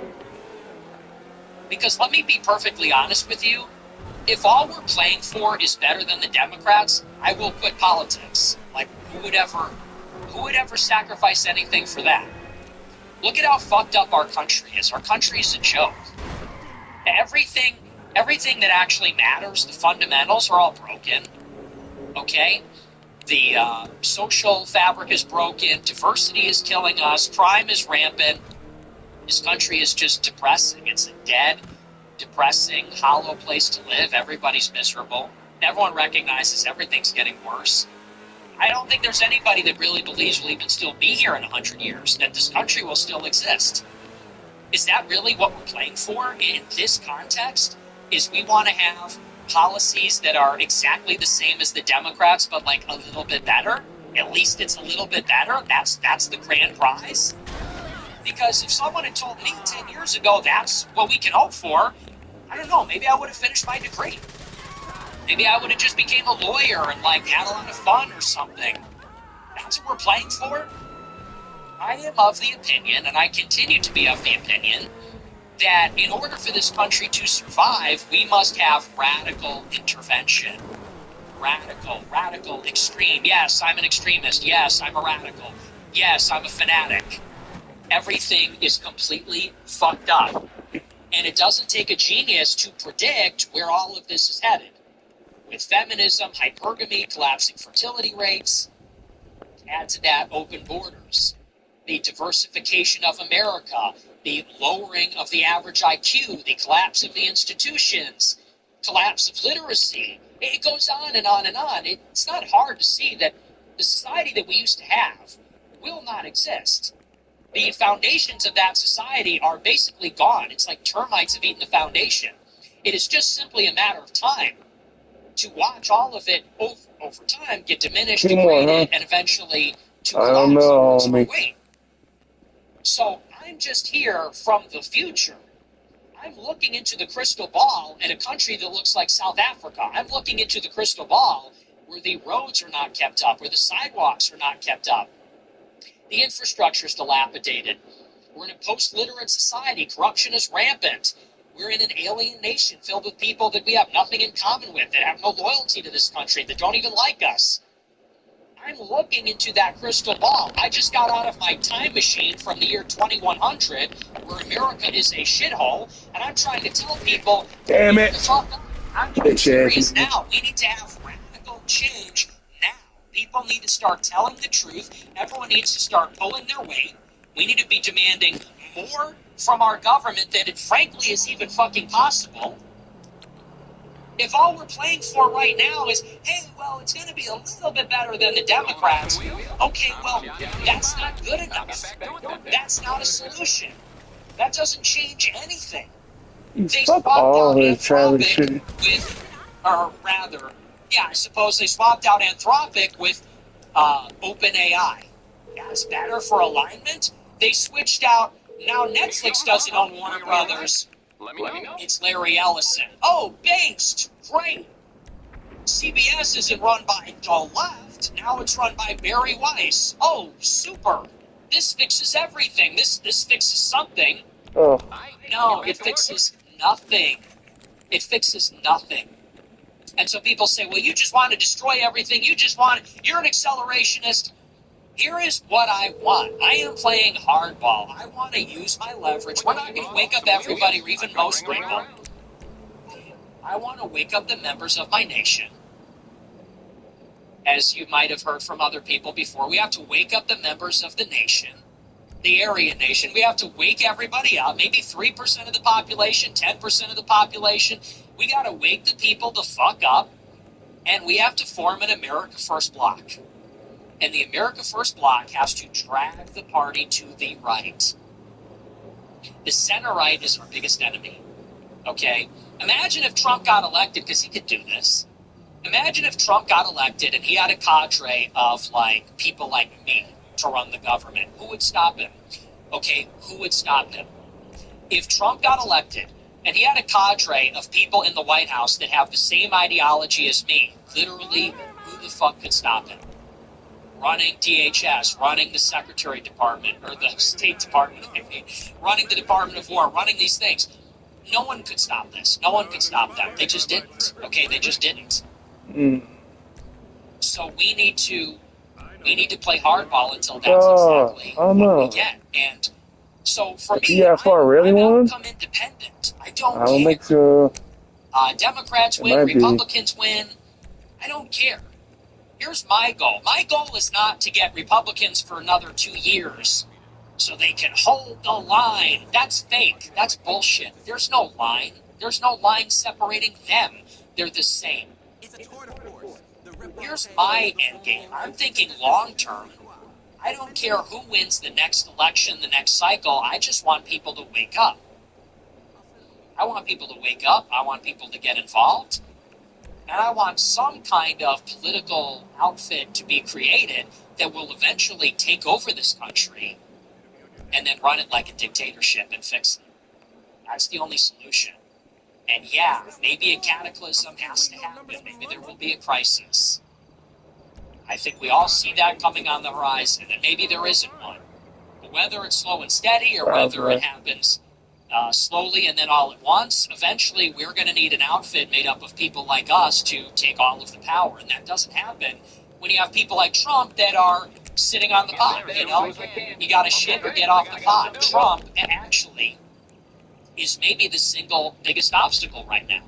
Because let me be perfectly honest with you. If all we're playing for is better than the Democrats, I will quit politics. Like, who would ever sacrifice anything for that? Look at how fucked up our country is. Our country is a joke. Everything that actually matters, the fundamentals are all broken. Okay? The social fabric is broken. Diversity is killing us. Crime is rampant. This country is just depressing. It's a dead, depressing, hollow place to live. Everybody's miserable. Everyone recognizes everything's getting worse. I don't think there's anybody that really believes we'll even still be here in 100 years, that this country will still exist. Is that really what we're playing for in this context? Is we want to have policies that are exactly the same as the Democrats, but like a little bit better? At least it's a little bit better? That's the grand prize? Because if someone had told me 10 years ago that's what we can hope for, I don't know, maybe I would have finished my degree. Maybe I would have just became a lawyer and like had a lot of fun or something. That's what we're playing for? I am of the opinion, and I continue to be of the opinion, that in order for this country to survive, we must have radical intervention. Radical, extreme. Yes, I'm an extremist. Yes, I'm a radical. Yes, I'm a fanatic. Everything is completely fucked up. And it doesn't take a genius to predict where all of this is headed. With feminism, hypergamy, collapsing fertility rates, add to that open borders. the diversification of America, the lowering of the average IQ, the collapse of the institutions, collapse of literacy. It goes on and on and on. It's not hard to see that the society that we used to have will not exist. The foundations of that society are basically gone. It's like termites have eaten the foundation. It is just simply a matter of time to watch all of it over time get diminished, degraded, and eventually to collapse and away. So I'm just here from the future. I'm looking into the crystal ball at a country that looks like South Africa. I'm looking into the crystal ball where the roads are not kept up, where the sidewalks are not kept up. The infrastructure is dilapidated. We're in a post-literate society. Corruption is rampant. We're in an alien nation filled with people that we have nothing in common with, that have no loyalty to this country, that don't even like us. I'm looking into that crystal ball. I just got out of my time machine from the year 2100, where America is a shithole, and I'm trying to tell people, damn it, I'm getting serious now. We need to have radical change now. People need to start telling the truth. Everyone needs to start pulling their weight. We need to be demanding more from our government than it frankly is even fucking possible. If all we're playing for right now is, hey, well, it's going to be a little bit better than the Democrats, okay, well, that's not good enough. That's not a solution. That doesn't change anything. They fuck swapped all out this travel shit. Anthropic with, or rather, yeah, I suppose they swapped out Anthropic with OpenAI. That's better for alignment. They switched out, now Netflix doesn't own Warner Brothers. Let me know. It's Larry Ellison. Oh, based. Great. CBS isn't run by the left. Now it's run by Barry Weiss. Oh, super. This fixes everything. This fixes something. Oh, No, it fixes nothing. It fixes nothing. And so people say, well, you just want to destroy everything. You're an accelerationist. Here is what I want. I am playing hardball. I want to use my leverage. We're not going to wake up everybody, or even most people. I want to wake up the members of my nation. As you might have heard from other people before, we have to wake up the members of the nation, the Aryan nation. We have to wake everybody up, maybe 3% of the population, 10% of the population. We got to wake the people the fuck up, and we have to form an America First bloc. And the America First bloc has to drag the party to the right. The center right is our biggest enemy. Okay? Imagine if Trump got elected, because he could do this. Imagine if Trump got elected and he had a cadre of people like me to run the government. Who would stop him? Okay, who would stop him? If Trump got elected and he had a cadre of people in the White House that have the same ideology as me, literally, who the fuck could stop him? Running DHS, running the Secretary Department, or the State Department, running the Department of War, running these things. No one could stop this. No one could stop them. They just didn't. Okay, they just didn't. So we need to play hardball until that's exactly what we get. And so for me, I'm outcome independent. I don't care. think so. Democrats win, Republicans win. I don't care. Here's my goal. My goal is not to get Republicans for another 2 years so they can hold the line. That's fake. That's bullshit. There's no line. There's no line separating them. They're the same. Here's my end game. I'm thinking long term. I don't care who wins the next election, the next cycle. I just want people to wake up. I want people to wake up. I want people to get involved. And I want some kind of political outfit to be created that will eventually take over this country and then run it like a dictatorship and fix it. That's the only solution. And yeah, maybe a cataclysm has to happen. Maybe there will be a crisis. I think we all see that coming on the horizon, and maybe there isn't one. But whether it's slow and steady or whether it happens slowly and then all at once, eventually we're going to need an outfit made up of people like us to take all of the power. And that doesn't happen when you have people like Trump that are sitting on the pot, You got to shit or get off the pot. Trump actually is maybe the single biggest obstacle right now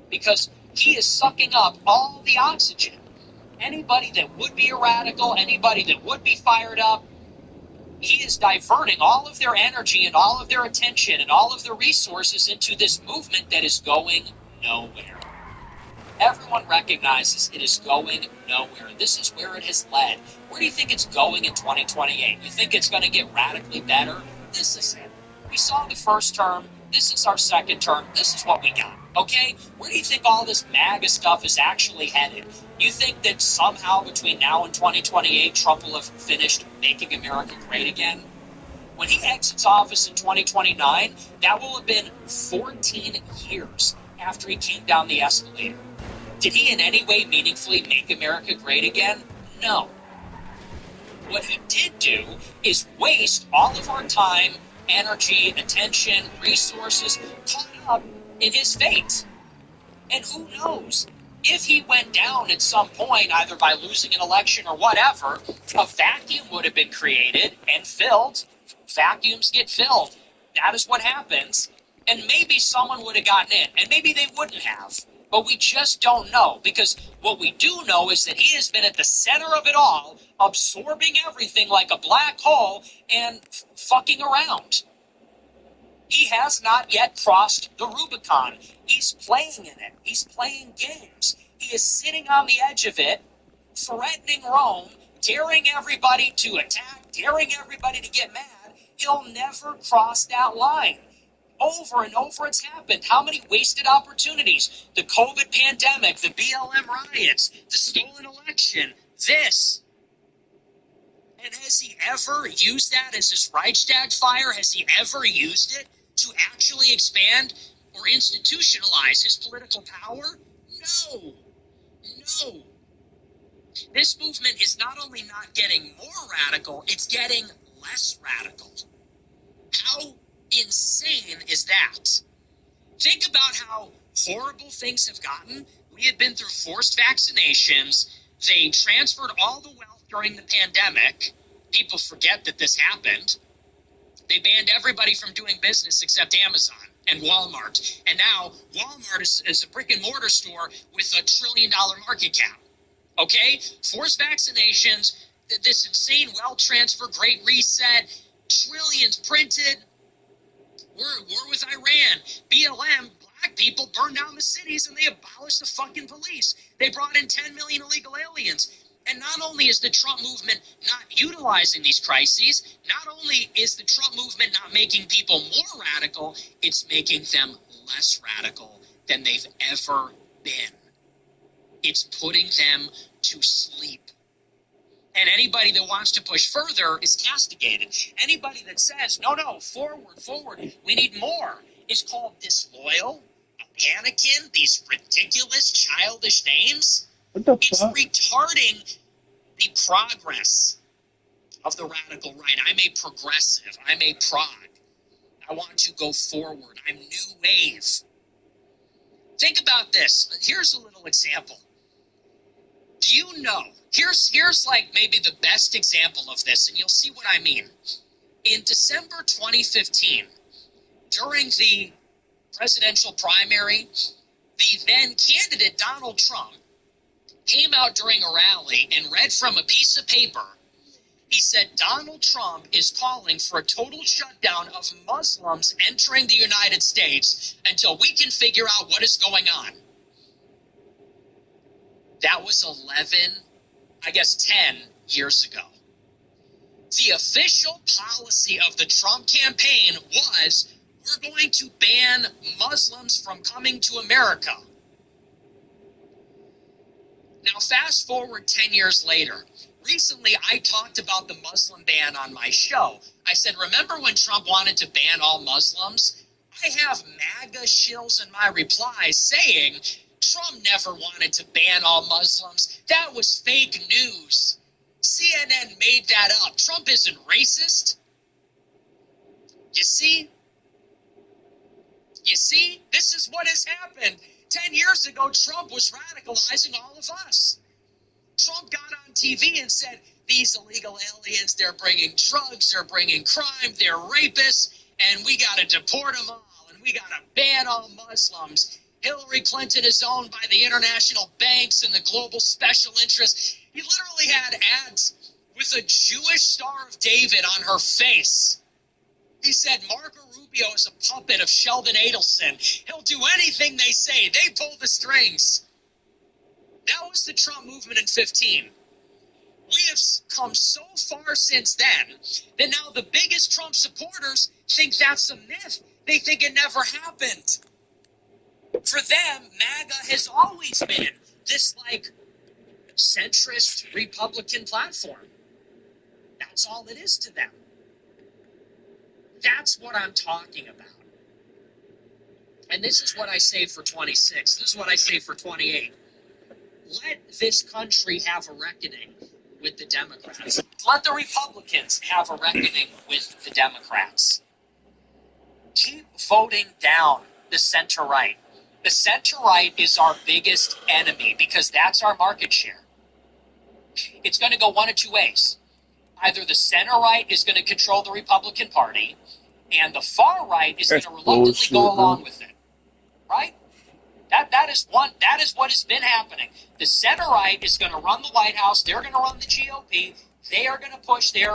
because he is sucking up all the oxygen. Anybody that would be a radical, anybody that would be fired up, he is diverting all of their energy and all of their attention and all of their resources into this movement that is going nowhere. Everyone recognizes it is going nowhere. This is where it has led. Where do you think it's going in 2028? You think it's going to get radically better? This is it. We saw the first term. This is our second term. This is what we got. Okay? Where do you think all this MAGA stuff is actually headed? You think that somehow between now and 2028, Trump will have finished making America great again? When he exits office in 2029, that will have been 14 years after he came down the escalator. Did he in any way meaningfully make America great again? No. What he did do is waste all of our time, energy, attention, resources caught up in his fate. And who knows? If he went down at some point, either by losing an election or whatever, a vacuum would have been created and filled. Vacuums get filled. That is what happens. And maybe someone would have gotten in, and maybe they wouldn't have. But we just don't know, because what we do know is that he has been at the center of it all, absorbing everything like a black hole and fucking around. He has not yet crossed the Rubicon. He's playing in it. He's playing games. He is sitting on the edge of it, threatening Rome, daring everybody to attack, daring everybody to get mad. He'll never cross that line. Over and over it's happened. How many wasted opportunities? The COVID pandemic, the BLM riots, the stolen election, this. And has he ever used that as his Reichstag fire? Has he ever used it to actually expand or institutionalize his political power? No. No. This movement is not only not getting more radical, it's getting less radical. How insane is that? Think about how horrible things have gotten. We have been through forced vaccinations. They transferred all the wealth during the pandemic. People forget that this happened. They banned everybody from doing business except Amazon and Walmart. And now Walmart is a brick and mortar store with $1 trillion market cap. Okay? Forced vaccinations, this insane wealth transfer, great reset, trillions printed. We're at war with Iran. BLM, black people burned down the cities and they abolished the fucking police. They brought in 10 million illegal aliens. And not only is the Trump movement not utilizing these crises, not only is the Trump movement not making people more radical, it's making them less radical than they've ever been. It's putting them to sleep. And anybody that wants to push further is castigated. Anybody that says, no, forward, we need more, is called disloyal, a Anakin, these ridiculous, childish names. What the It's fuck? retarding the progress of the radical right. I'm a progressive. I'm a prog. I want to go forward. I'm new wave. Think about this. Here's a little example. Do you know? Here's like maybe the best example of this, and you'll see what I mean. In December 2015, during the presidential primary, the then candidate Donald Trump came out during a rally and read from a piece of paper. He said Donald Trump is calling for a total shutdown of Muslims entering the United States until we can figure out what is going on. That was 10 years ago. The official policy of the Trump campaign was, we're going to ban Muslims from coming to America. Now, fast forward 10 years later. Recently, I talked about the Muslim ban on my show. I said, remember when Trump wanted to ban all Muslims? I have MAGA shills in my replies saying, Trump never wanted to ban all Muslims. That was fake news. CNN made that up. Trump isn't racist. You see? This is what has happened. 10 years ago, Trump was radicalizing all of us. Trump got on TV and said, these illegal aliens, they're bringing drugs, they're bringing crime, they're rapists, and we got to deport them all, and we got to ban all Muslims. Hillary Clinton is owned by the international banks and the global special interests. He literally had ads with a Jewish Star of David on her face. He said Marco Rubio is a puppet of Sheldon Adelson. He'll do anything they say. They pull the strings. That was the Trump movement in 2015. We have come so far since then that now the biggest Trump supporters think that's a myth. They think it never happened. For them, MAGA has always been this, centrist Republican platform. That's all it is to them. That's what I'm talking about. And this is what I say for 26. This is what I say for 28. Let this country have a reckoning with the Democrats. Let the Republicans have a reckoning with the Democrats. Keep voting down the center-right. The center-right is our biggest enemy because that's our market share. It's going to go one of two ways. Either the center-right is going to control the Republican Party, and the far-right is going to reluctantly go along with it. Right? That is what has been happening. The center-right is going to run the White House. They're going to run the GOP. They are going to push their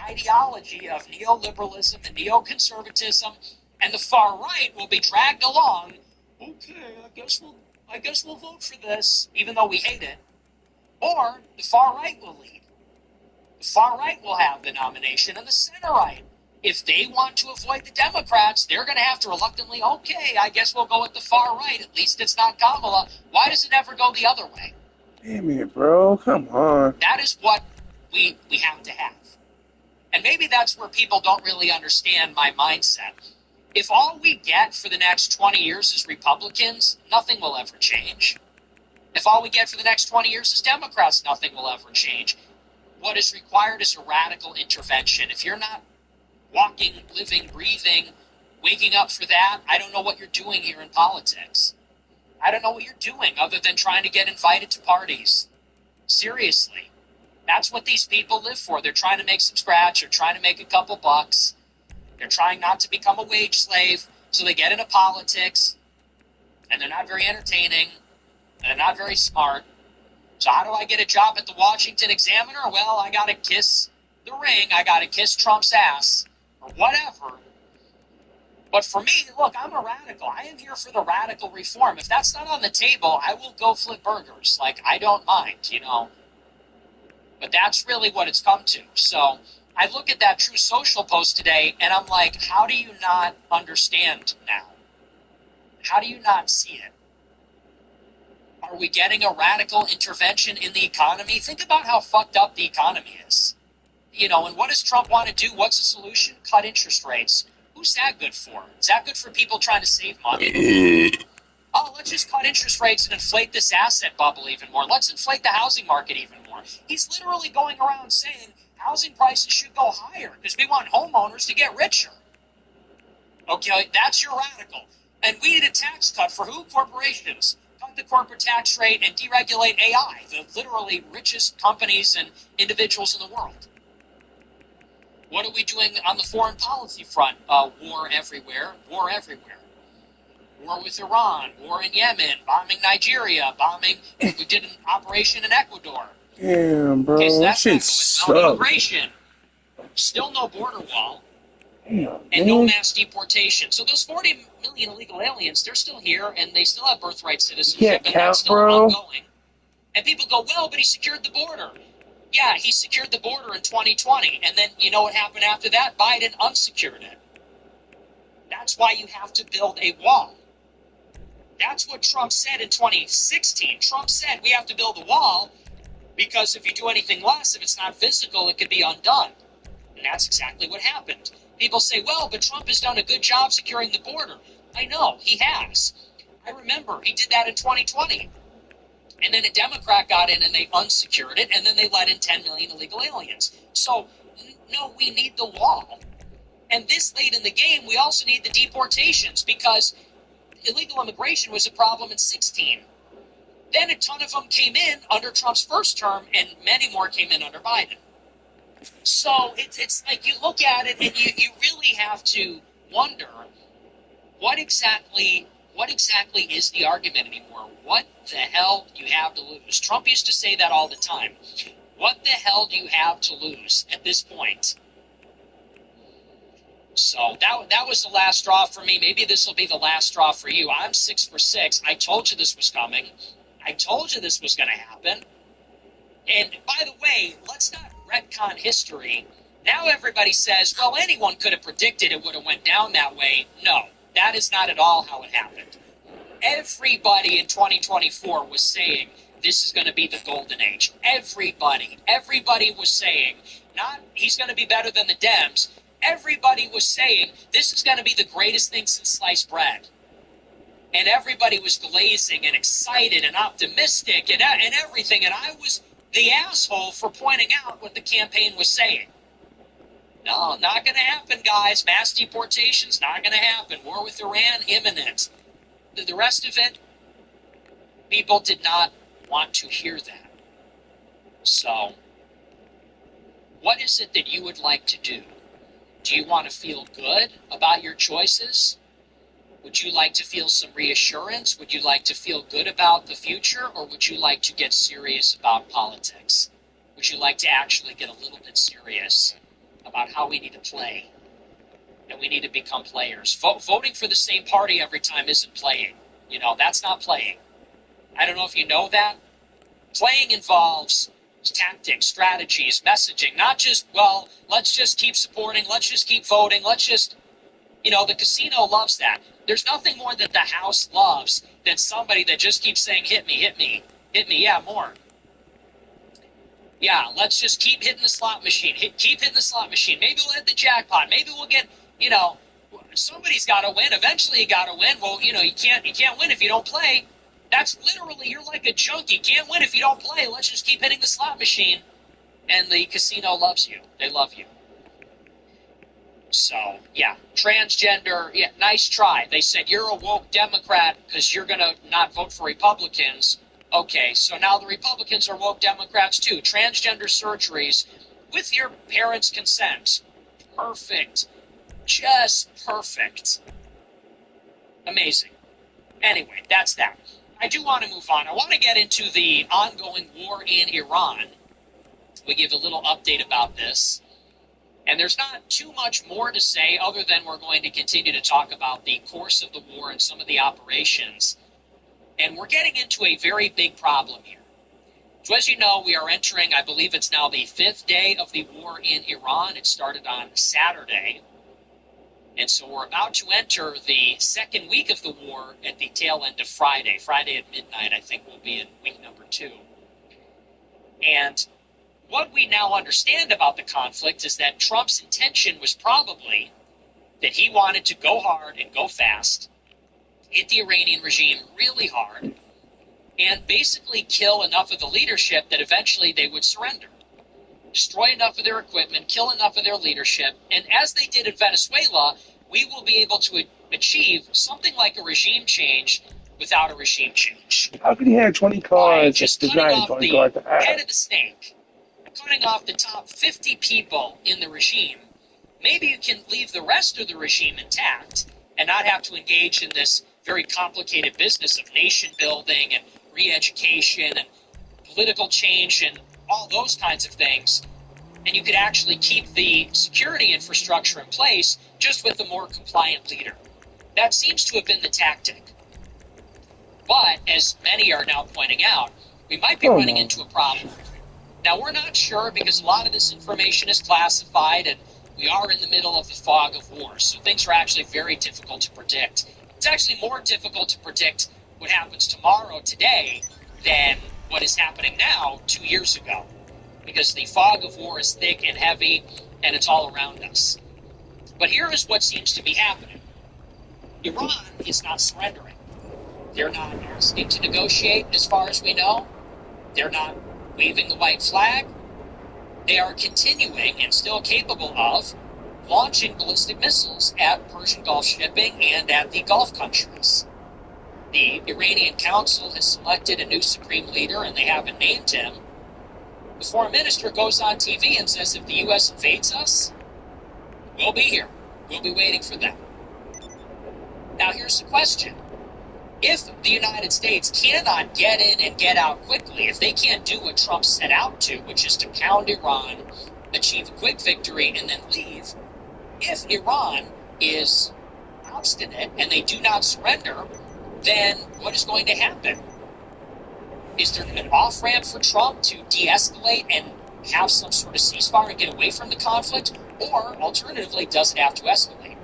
ideology of neoliberalism and neoconservatism, and the far-right will be dragged along. Okay, I guess we'll vote for this, even though we hate it. Or the far-right will lead. The far-right will have the nomination, and the center-right, if they want to avoid the Democrats, they're going to have to reluctantly, okay, I guess we'll go with the far right. At least it's not Kamala. Why does it ever go the other way? Damn it, bro. Come on. That is what we have to have. And maybe that's where people don't really understand my mindset. If all we get for the next 20 years is Republicans, nothing will ever change. If all we get for the next 20 years is Democrats, nothing will ever change. What is required is a radical intervention. If you're not walking, living, breathing, waking up for that, I don't know what you're doing here in politics. I don't know what you're doing other than trying to get invited to parties. Seriously. That's what these people live for. They're trying to make some scratch. They're trying to make a couple bucks. They're trying not to become a wage slave, so they get into politics, and they're not very entertaining, and they're not very smart. So how do I get a job at the Washington Examiner? Well, I got to kiss the ring. I got to kiss Trump's ass. Or whatever. But for me, look, I'm a radical. I am here for the radical reform. If that's not on the table, I will go flip burgers. I don't mind, But that's really what it's come to. So I look at that True Social post today, and I'm like, how do you not understand now? How do you not see it? Are we getting a radical intervention in the economy? Think about how fucked up the economy is. And what does Trump want to do? What's the solution? Cut interest rates. Who's that good for? Is that good for people trying to save money? Oh, let's just cut interest rates and inflate this asset bubble even more. Let's inflate the housing market even more. He's literally going around saying housing prices should go higher because we want homeowners to get richer. Okay, that's your radical. And we need a tax cut for who? Corporations. Cut the corporate tax rate and deregulate AI, the literally richest companies and individuals in the world. What are we doing on the foreign policy front? War everywhere. War everywhere. War with Iran. War in Yemen. Bombing Nigeria. We did an operation in Ecuador. Damn, bro. Okay, so That that's shit not sucks. going well. Immigration. Still no border wall. Damn, And no man. mass deportation. So those 40 million illegal aliens, they're still here, and they still have birthright citizenship, Yeah, and count, that's still bro. ongoing. And people go, well, but he secured the border. Yeah, he secured the border in 2020, and then you know what happened after that? Biden unsecured it. That's why you have to build a wall. That's what Trump said in 2016. Trump said we have to build a wall because if you do anything less, if it's not physical, it could be undone. And that's exactly what happened. People say, well, but Trump has done a good job securing the border. I know, he has. I remember he did that in 2020. And then a Democrat got in and they unsecured it, and then they let in 10 million illegal aliens. So, no, we need the wall. And this late in the game, we also need the deportations because illegal immigration was a problem in 2016. Then a ton of them came in under Trump's first term, and many more came in under Biden. So it's like you look at it and you really have to wonder what exactly is the argument anymore? What the hell do you have to lose? Trump used to say that all the time. What the hell do you have to lose at this point? So that was the last straw for me. Maybe this will be the last straw for you. I'm 6 for 6. I told you this was coming. I told you this was going to happen. And by the way, let's not retcon history. Now everybody says, well, anyone could have predicted it would have went down that way. No, that is not at all how it happened. Everybody in 2024 was saying this is going to be the golden age. Everybody was saying, not he's going to be better than the Dems. Everybody was saying this is going to be the greatest thing since sliced bread. And everybody was glazing and excited and optimistic and everything. And I was the asshole for pointing out what the campaign was saying. No, not going to happen, guys. Mass deportation's not going to happen. War with Iran, imminent. The rest of it, people did not want to hear that. So, what is it that you would like to do? Do you want to feel good about your choices? Would you like to feel some reassurance? Would you like to feel good about the future? Or would you like to get serious about politics? Would you like to actually get a little bit serious about how we need to play? And we need to become players. Voting for the same party every time isn't playing. You know, that's not playing. I don't know if you know that. Playing involves tactics, strategies, messaging, not just, well, let's just keep supporting, let's just keep voting, let's just, the casino loves that. There's nothing more that the House loves than somebody that just keeps saying, hit me, hit me, hit me, yeah, more. Yeah, let's just keep hitting the slot machine, keep hitting the slot machine. Maybe we'll hit the jackpot, maybe we'll get, somebody's got to win, eventually you got to win. Well, you can't win if you don't play. That's literally, you're like a junkie. Can't win if you don't play. Let's just keep hitting the slot machine. And the casino loves you. They love you. So, yeah, transgender, yeah, nice try. They said you're a woke Democrat because you're going to not vote for Republicans. Okay, so now the Republicans are woke Democrats too. Transgender surgeries with your parents' consent. Perfect. Just perfect. Amazing. Anyway, that's that. I do want to move on. I want to get into the ongoing war in Iran. We give a little update about this. And there's not too much more to say other than we're going to continue to talk about the course of the war and some of the operations. And we're getting into a very big problem here. So as you know, we are entering, I believe it's now the 5th day of the war in Iran. It started on Saturday. And so we're about to enter the second week of the war at the tail end of Friday. Friday at midnight, I think, will be in week number 2. And what we now understand about the conflict is that Trump's intention was probably that he wanted to go hard and go fast, hit the Iranian regime really hard, and basically kill enough of the leadership that eventually they would surrender. Destroy enough of their equipment, kill enough of their leadership, and as they did in Venezuela, we will be able to achieve something like a regime change without a regime change. How could he have 20 By cars? just There's cutting not off 20 the cars to head have. of the snake, cutting off the top 50 people in the regime, maybe you can leave the rest of the regime intact and not have to engage in this very complicated business of nation building and re-education and political change and all those kinds of things. And you could actually keep the security infrastructure in place just with a more compliant leader. That seems to have been the tactic. But, as many are now pointing out, we might be running into a problem. Now, we're not sure because a lot of this information is classified and we are in the middle of the fog of war. So things are actually very difficult to predict. It's actually more difficult to predict what happens tomorrow, today, than what is happening now 2 years ago. Because the fog of war is thick and heavy, and it's all around us. But here is what seems to be happening. Iran is not surrendering. They're not asking to negotiate, as far as we know. They're not waving the white flag. They are continuing, and still capable of, launching ballistic missiles at Persian Gulf shipping and at the Gulf countries. The Iranian Council has selected a new supreme leader, and they haven't named him. The foreign minister goes on TV and says if the U.S. invades us, we'll be here. We'll be waiting for them. Now here's the question. if the United States cannot get in and get out quickly, if they can't do what Trump set out to, which is to pound Iran, achieve a quick victory, and then leave, if Iran is obstinate and they do not surrender, then what is going to happen? Is there an off-ramp for Trump to de-escalate and have some sort of ceasefire and get away from the conflict? Or, alternatively, does it have to escalate?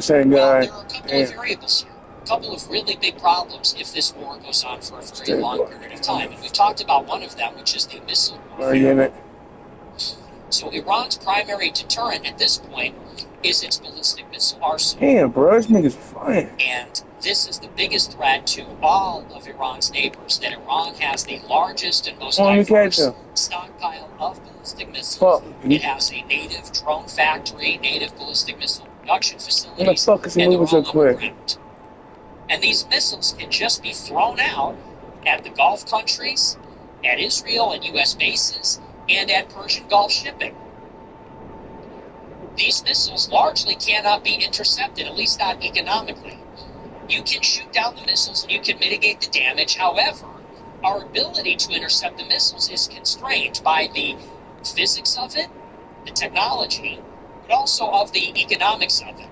Same Well, guy. there are a couple of variables here. A couple of really big problems if this war goes on for a very long period of time. And we've talked about one of them, which is the missile warfare. So Iran's primary deterrent at this point is its ballistic missile arsenal. Damn, bro, this nigga's flying. And this is the biggest threat to all of Iran's neighbors, that Iran has the largest and most diverse stockpile of ballistic missiles. It has a native drone factory, native ballistic missile production facilities, and they're all underground. And these missiles can just be thrown out at the Gulf countries, at Israel and U.S. bases, and at Persian Gulf shipping. These missiles largely cannot be intercepted, at least not economically. You can shoot down the missiles and you can mitigate the damage. However, our ability to intercept the missiles is constrained by the physics of it, the technology, but also of the economics of it.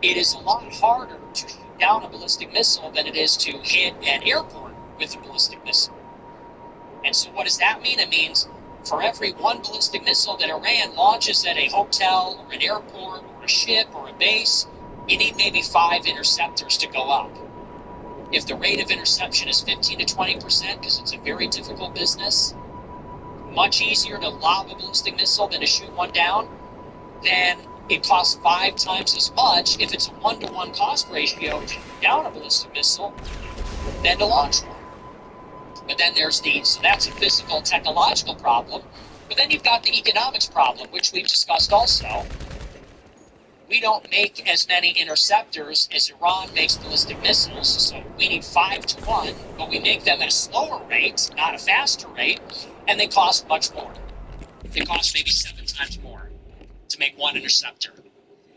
It is a lot harder to shoot down a ballistic missile than it is to hit an airport with a ballistic missile. And so what does that mean? It means for every one ballistic missile that Iran launches at a hotel or an airport or a ship or a base, you need maybe 5 interceptors to go up. If the rate of interception is 15 to 20%, because it's a very difficult business, much easier to lob a ballistic missile than to shoot one down, then it costs 5 times as much if it's a 1-to-1 cost ratio to shoot down a ballistic missile than to launch one. But then so that's a physical, technological problem. But then you've got the economics problem, which we've discussed also. We don't make as many interceptors as Iran makes ballistic missiles, so we need 5 to 1, but we make them at a slower rate, not a faster rate, and they cost much more. They cost maybe 7 times more to make one interceptor.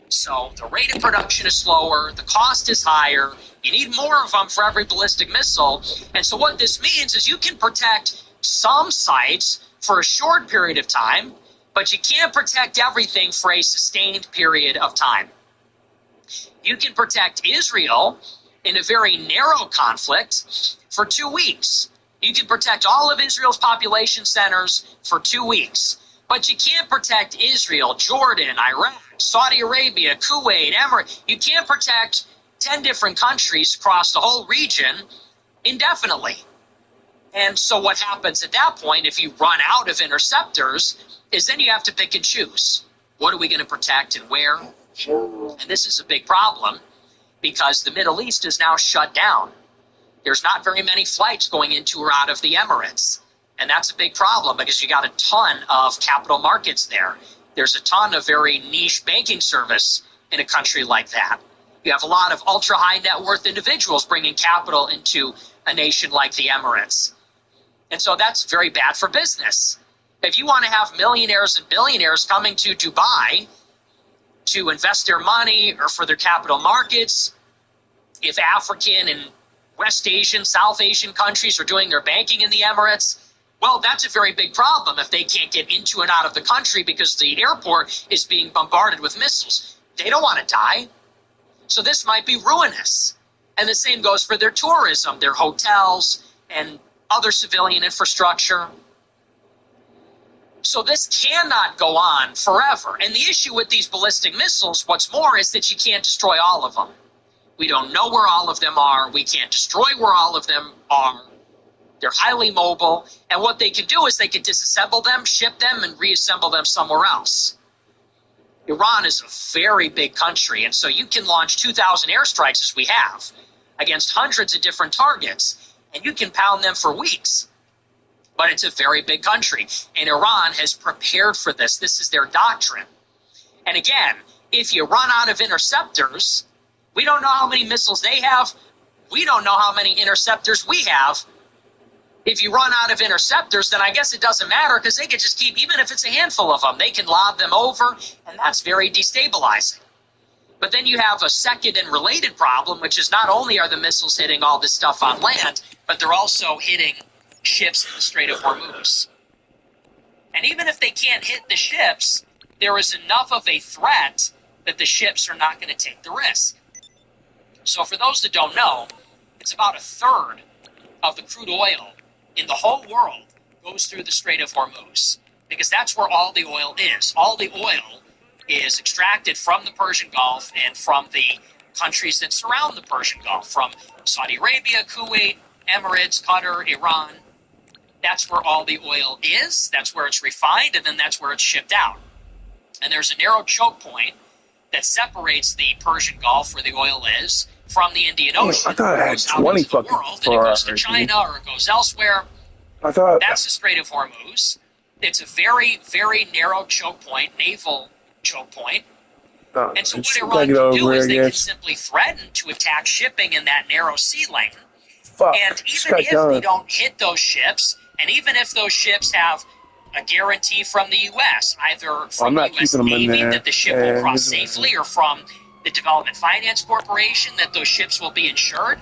So the rate of production is slower, the cost is higher, you need more of them for every ballistic missile, and so what this means is you can protect some sites for a short period of time, but you can't protect everything for a sustained period of time. You can protect Israel in a very narrow conflict for 2 weeks. You can protect all of Israel's population centers for 2 weeks. But you can't protect Israel, Jordan, Iraq, Saudi Arabia, Kuwait, Emirates. You can't protect 10 different countries across the whole region indefinitely. And so what happens at that point, if you run out of interceptors, is then you have to pick and choose. What are we going to protect and where? And this is a big problem because the Middle East is now shut down. There's not very many flights going into or out of the Emirates. And that's a big problem because you got a ton of capital markets there. There's a ton of very niche banking service in a country like that. You have a lot of ultra high net worth individuals bringing capital into a nation like the Emirates. And so that's very bad for business. If you want to have millionaires and billionaires coming to Dubai to invest their money or for their capital markets, if African and West Asian, South Asian countries are doing their banking in the Emirates, well, that's a very big problem if they can't get into and out of the country because the airport is being bombarded with missiles. They don't want to die. So this might be ruinous. And the same goes for their tourism, their hotels, and other civilian infrastructure. So this cannot go on forever. And the issue with these ballistic missiles, what's more, is that you can't destroy all of them. We don't know where all of them are. We can't destroy where all of them are. They're highly mobile, and what they can do is they can disassemble them, ship them, and reassemble them somewhere else. Iran is a very big country, and so you can launch 2,000 airstrikes, as we have, against hundreds of different targets, and you can pound them for weeks. But it's a very big country, and Iran has prepared for this. This is their doctrine. And again, if you run out of interceptors, we don't know how many missiles they have. We don't know how many interceptors we have. If you run out of interceptors, then I guess it doesn't matter because they can just keep, even if it's a handful of them, they can lob them over, and that's very destabilizing. But then you have a second and related problem, which is not only are the missiles hitting all this stuff on land, but they're also hitting ships in the Strait of Hormuz. And even if they can't hit the ships, there is enough of a threat that the ships are not going to take the risk. So for those that don't know, it's about a third of the crude oil in the whole world goes through the Strait of Hormuz, because that's where all the oil is. All the oil is extracted from the Persian Gulf and from the countries that surround the Persian Gulf, from Saudi Arabia, Kuwait, Emirates, Qatar, Iran. That's where all the oil is, that's where it's refined, and then that's where it's shipped out. And there's a narrow choke point that separates the Persian Gulf, where the oil is, from the Indian Ocean. I thought it had goes out 20 into the fucking world, and it goes to Ferraris. China or it goes elsewhere. I thought That's the Strait of Hormuz. It's a very, very narrow choke point, naval choke point. And so what Iran get can do over is it, they I can guess. simply threaten to attack shipping in that narrow sea lane. Fuck. And Just even got if done. they don't hit those ships, and even if those ships have a guarantee from the U.S., either from I'm the not U.S. keeping them in Navy there. that the ship will And cross this is- safely, or from the Development Finance Corporation that those ships will be insured,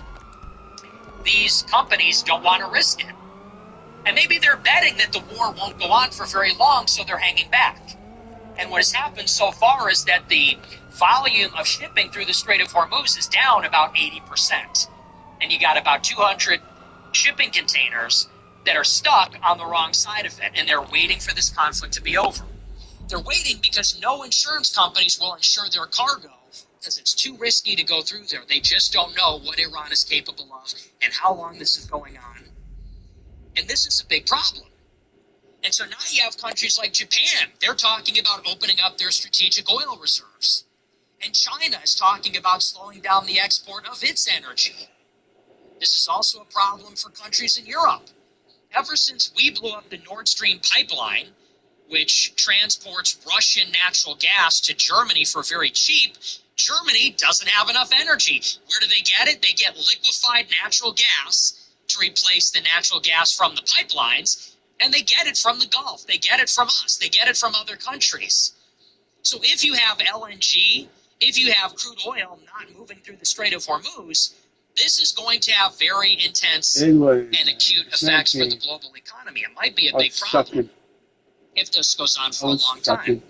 these companies don't want to risk it. And maybe they're betting that the war won't go on for very long, so they're hanging back. And what has happened so far is that the volume of shipping through the Strait of Hormuz is down about 80%. And you got about 200 shipping containers that are stuck on the wrong side of it, and they're waiting for this conflict to be over. They're waiting because no insurance companies will insure their cargo because it's too risky to go through there. They just don't know what Iran is capable of and how long this is going on. And this is a big problem. And so now you have countries like Japan. They're talking about opening up their strategic oil reserves. And China is talking about slowing down the export of its energy. This is also a problem for countries in Europe. Ever since we blew up the Nord Stream pipeline, which transports Russian natural gas to Germany for very cheap, Germany doesn't have enough energy. Where do they get it? They get liquefied natural gas to replace the natural gas from the pipelines, and they get it from the Gulf. They get it from us. They get it from other countries. So if you have LNG, if you have crude oil not moving through the Strait of Hormuz, this is going to have very intense Anyways, and acute effects for the global economy. It might be a big problem if this goes on for a long time.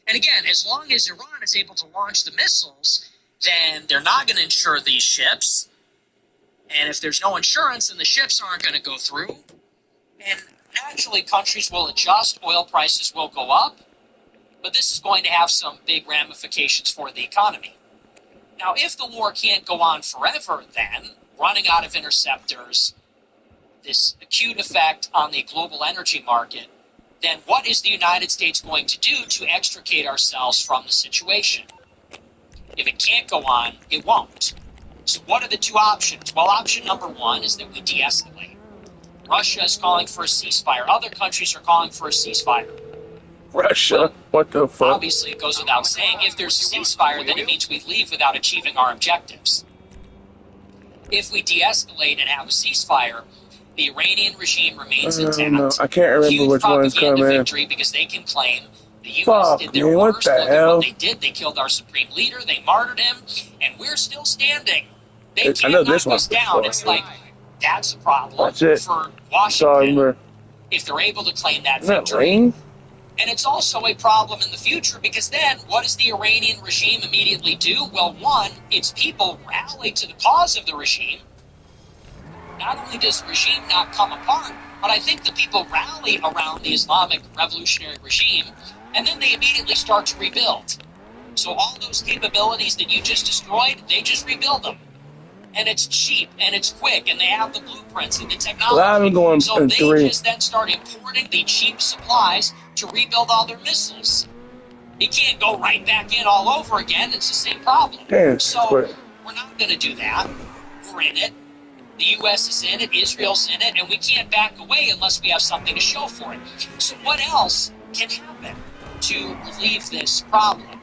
And again, as long as Iran is able to launch the missiles, then they're not going to insure these ships. And if there's no insurance, then the ships aren't going to go through. And naturally, countries will adjust, oil prices will go up. But this is going to have some big ramifications for the economy. Now, if the war can't go on forever, then, running out of interceptors, this acute effect on the global energy market, then what is the United States going to do to extricate ourselves from the situation? If it can't go on, it won't. So what are the two options? Well, option number one is that we de-escalate. Russia is calling for a ceasefire. Other countries are calling for a ceasefire. Russia? What the fuck? Obviously, it goes without saying, if there's a ceasefire, then it means we leave without achieving our objectives. If we de-escalate and have a ceasefire, the Iranian regime remains intact. I can't remember Huge which one's propaganda coming. victory because they can claim the U.S. Fuck, did their man, what worst. the Look at hell? what they did. They killed our supreme leader. They martyred him, and we're still standing. They I can't know knock this one us for down. sure. It's like that's a problem That's it. for So, Washington if they're able to claim that isn't that victory. rain? And it's also a problem in the future because then what does the Iranian regime immediately do? Well, one, its people rally to the cause of the regime. Not only does the regime not come apart, but I think the people rally around the Islamic revolutionary regime, and then they immediately start to rebuild. So all those capabilities that you just destroyed, they just rebuild them. And it's cheap, and it's quick, and they have the blueprints and the technology. Well, I'm going So in they 3. just then start importing the cheap supplies to rebuild all their missiles. You can't go right back in all over again. It's the same problem. Damn, So quick. we're not going to do that. We're in it. The U.S. is in it. Israel's in it. And we can't back away unless we have something to show for it. So what else can happen to relieve this problem?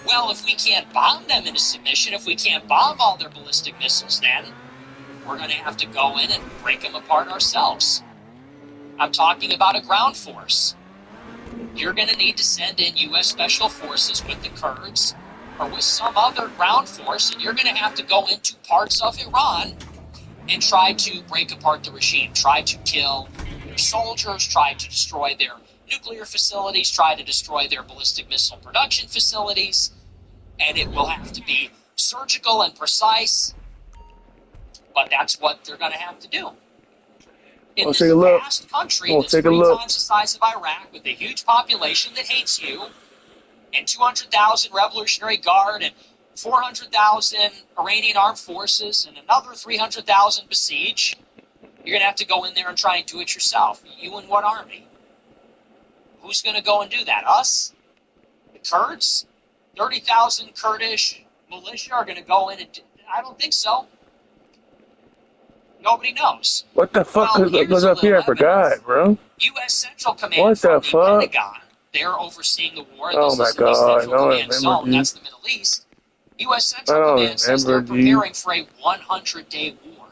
Well, if we can't bomb them into submission, if we can't bomb all their ballistic missiles, then we're going to have to go in and break them apart ourselves. I'm talking about a ground force. You're going to need to send in U.S. Special Forces with the Kurds or with some other ground force, and you're going to have to go into parts of Iran and try to break apart the regime, try to kill their soldiers, try to destroy their nuclear facilities, try to destroy their ballistic missile production facilities, and it will have to be surgical and precise, but that's what they're going to have to do. In this vast country that's 3 times the size of Iraq, with a huge population that hates you, and 200,000 Revolutionary Guard, and 400,000 Iranian armed forces, and another 300,000 besiege, you're going to have to go in there and try and do it yourself. You and what army? Who's going to go and do that? Us? The Kurds? 30,000 Kurdish militia are going to go in and do, I don't think so. Nobody knows. What the fuck was up here? I forgot, bro. U.S. Central Command from the Pentagon. They're overseeing the war. Oh my God! No, that's the Middle East. U.S. Central Command says they're preparing for a 100-day war.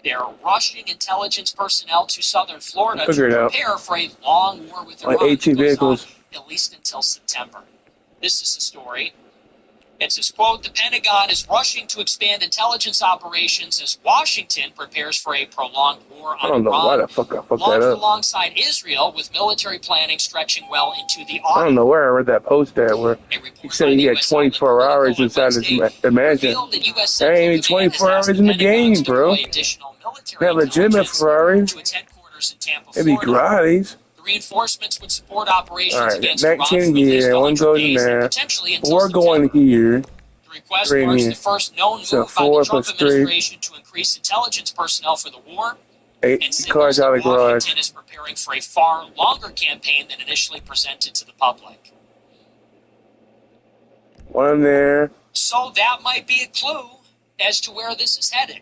They're rushing intelligence personnel to southern Florida to prepare for a long war with Iran. Like 18 vehicles. At least until September. This is the story. It says, quote, the Pentagon is rushing to expand intelligence operations as Washington prepares for a prolonged war on Iran. I don't know why the fuck I fucked that up. Alongside Israel, with military planning stretching well into the autumn. I don't know where I read that post at, where he said he had 24 hours inside his mansion. There ain't even 24 hours in the game, bro. That legitimate Ferraris. It'd be Gratis. Reinforcements would support operations against 19 here, one goes in there, 4 going here, the request marks the first known move by the Trump administration to increase intelligence personnel for the war, 8 cars out of the garage. Washington is preparing for a far longer campaign than initially presented to the public. One there. So that might be a clue as to where this is headed.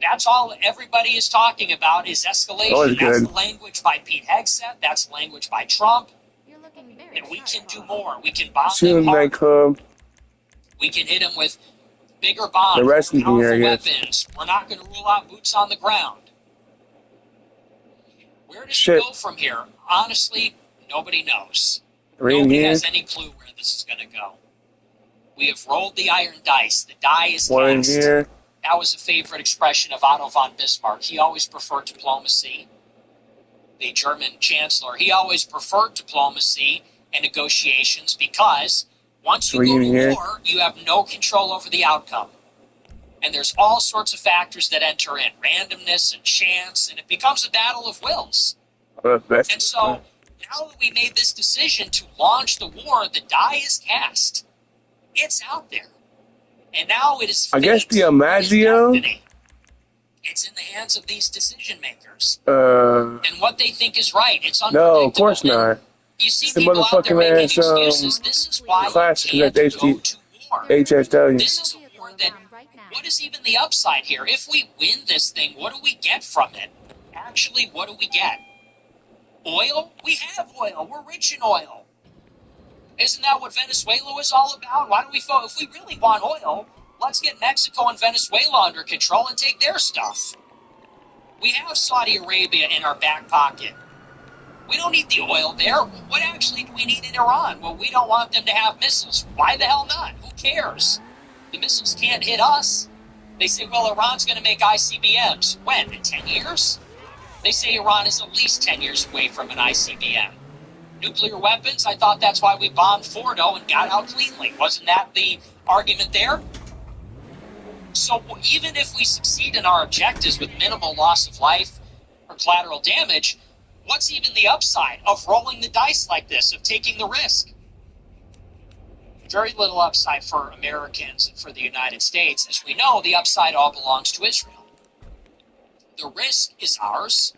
That's all everybody is talking about is escalation. That's the language by Pete Hegseth. That's the language by Trump. And we can do more. We can bomb them hard. We can hit them with bigger bombs, more powerful weapons. We're not going to rule out boots on the ground. Where does it go from here? Honestly, nobody knows. Nobody has any clue where this is going to go. We have rolled the iron dice. The die is cast. Here. That was a favorite expression of Otto von Bismarck. He always preferred diplomacy. The German chancellor, he always preferred diplomacy and negotiations because once you go to war, you have no control over the outcome. And there's all sorts of factors that enter in, randomness and chance, and it becomes a battle of wills. And so now that we made this decision to launch the war, the die is cast. It's out there. And now it is. I guess the Amazio. It's in the hands of these decision makers. And what they think is right. It's unpredictable. No, of course not. You see people out there making excuses. This is why you can't go to war. HSW. This is a war that. What is even the upside here? If we win this thing, what do we get from it? Actually, what do we get? Oil? We have oil. We're rich in oil. Isn't that what Venezuela was all about? Why don't we, if we really want oil, let's get Mexico and Venezuela under control and take their stuff. We have Saudi Arabia in our back pocket. We don't need the oil there. What actually do we need in Iran? Well, we don't want them to have missiles. Why the hell not? Who cares? The missiles can't hit us. They say, well, Iran's going to make ICBMs. When? In 10 years? They say Iran is at least 10 years away from an ICBM. Nuclear weapons, I thought that's why we bombed Fordo and got out cleanly. Wasn't that the argument there? So even if we succeed in our objectives with minimal loss of life or collateral damage, what's even the upside of rolling the dice like this, of taking the risk? Very little upside for Americans and for the United States. As we know, the upside all belongs to Israel. The risk is ours.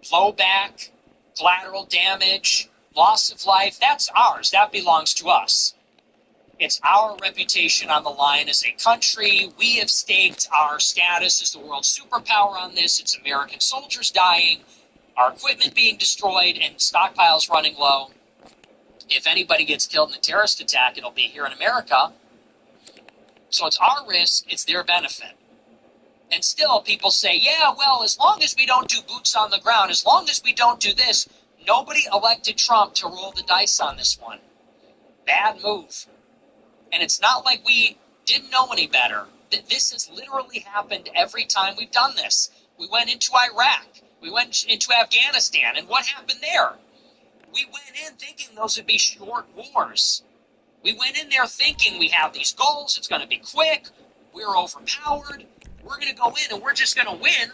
Blowback, collateral damage, loss of life, that's ours. That belongs to us. It's our reputation on the line as a country. We have staked our status as the world superpower on this. It's American soldiers dying, our equipment being destroyed, and stockpiles running low. If anybody gets killed in a terrorist attack, it'll be here in America. So it's our risk, it's their benefit. And still people say, yeah, well, as long as we don't do boots on the ground, as long as we don't do this, nobody elected Trump to roll the dice on this one. Bad move. And it's not like we didn't know any better. This has literally happened every time we've done this. We went into Iraq. We went into Afghanistan. And what happened there? We went in thinking those would be short wars. We went in there thinking we have these goals. It's going to be quick. We're overpowered. We're going to go in and we're just going to win.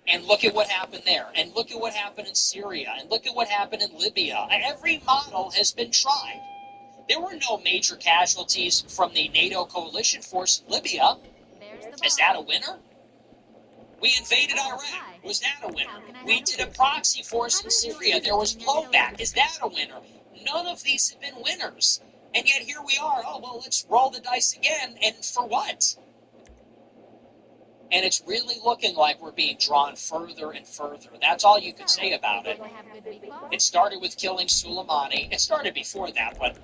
And look at what happened there. And look at what happened in Syria. And look at what happened in Libya. Every model has been tried. There were no major casualties from the NATO coalition force in Libya. Is that a winner? We invaded Iraq. Was that a winner? We did a proxy force in Syria. There was blowback. Is that a winner? None of these have been winners. And yet here we are. Oh, well, let's roll the dice again. And for what? And it's really looking like we're being drawn further and further. That's all you can say about it. It started with killing Soleimani. It started before that, but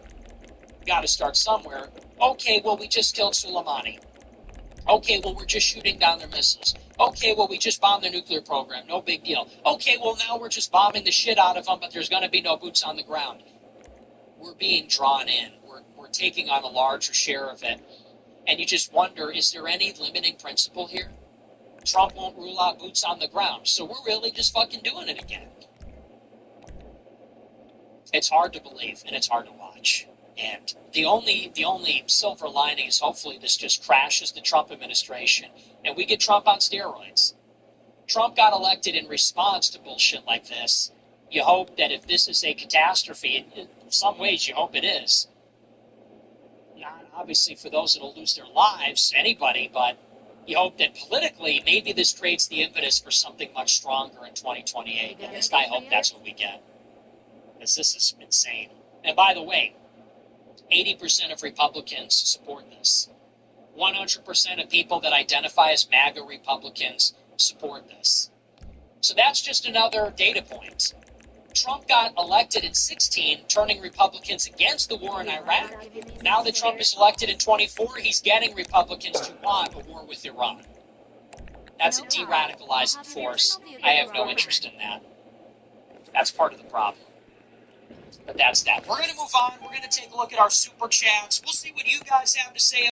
got to start somewhere. Okay, well, we just killed Soleimani. Okay, well, we're just shooting down their missiles. Okay, well, we just bombed their nuclear program. No big deal. Okay, well, now we're just bombing the shit out of them, but there's going to be no boots on the ground. We're being drawn in. We're taking on a larger share of it. And you just wonder, is there any limiting principle here? Trump won't rule out boots on the ground, so we're really just fucking doing it again. It's hard to believe, and it's hard to watch. And the only silver lining is hopefully this just crashes the Trump administration, and we get Trump on steroids. Trump got elected in response to bullshit like this. You hope that if this is a catastrophe, in some ways you hope it is. Not obviously for those that will lose their lives, anybody, but you hope that politically, maybe this creates the impetus for something much stronger in 2028. At least I hope that's what we get. Because this is insane. And by the way, 80% of Republicans support this. 100% of people that identify as MAGA Republicans support this. So that's just another data point. Trump got elected in 16, turning Republicans against the war in Iraq. Now that Trump is elected in 24, he's getting Republicans to want a war with Iran. That's a de-radicalizing force. I have no interest in that. That's part of the problem. But that's that. We're going to move on. We're going to take a look at our super chats. We'll see what you guys have to say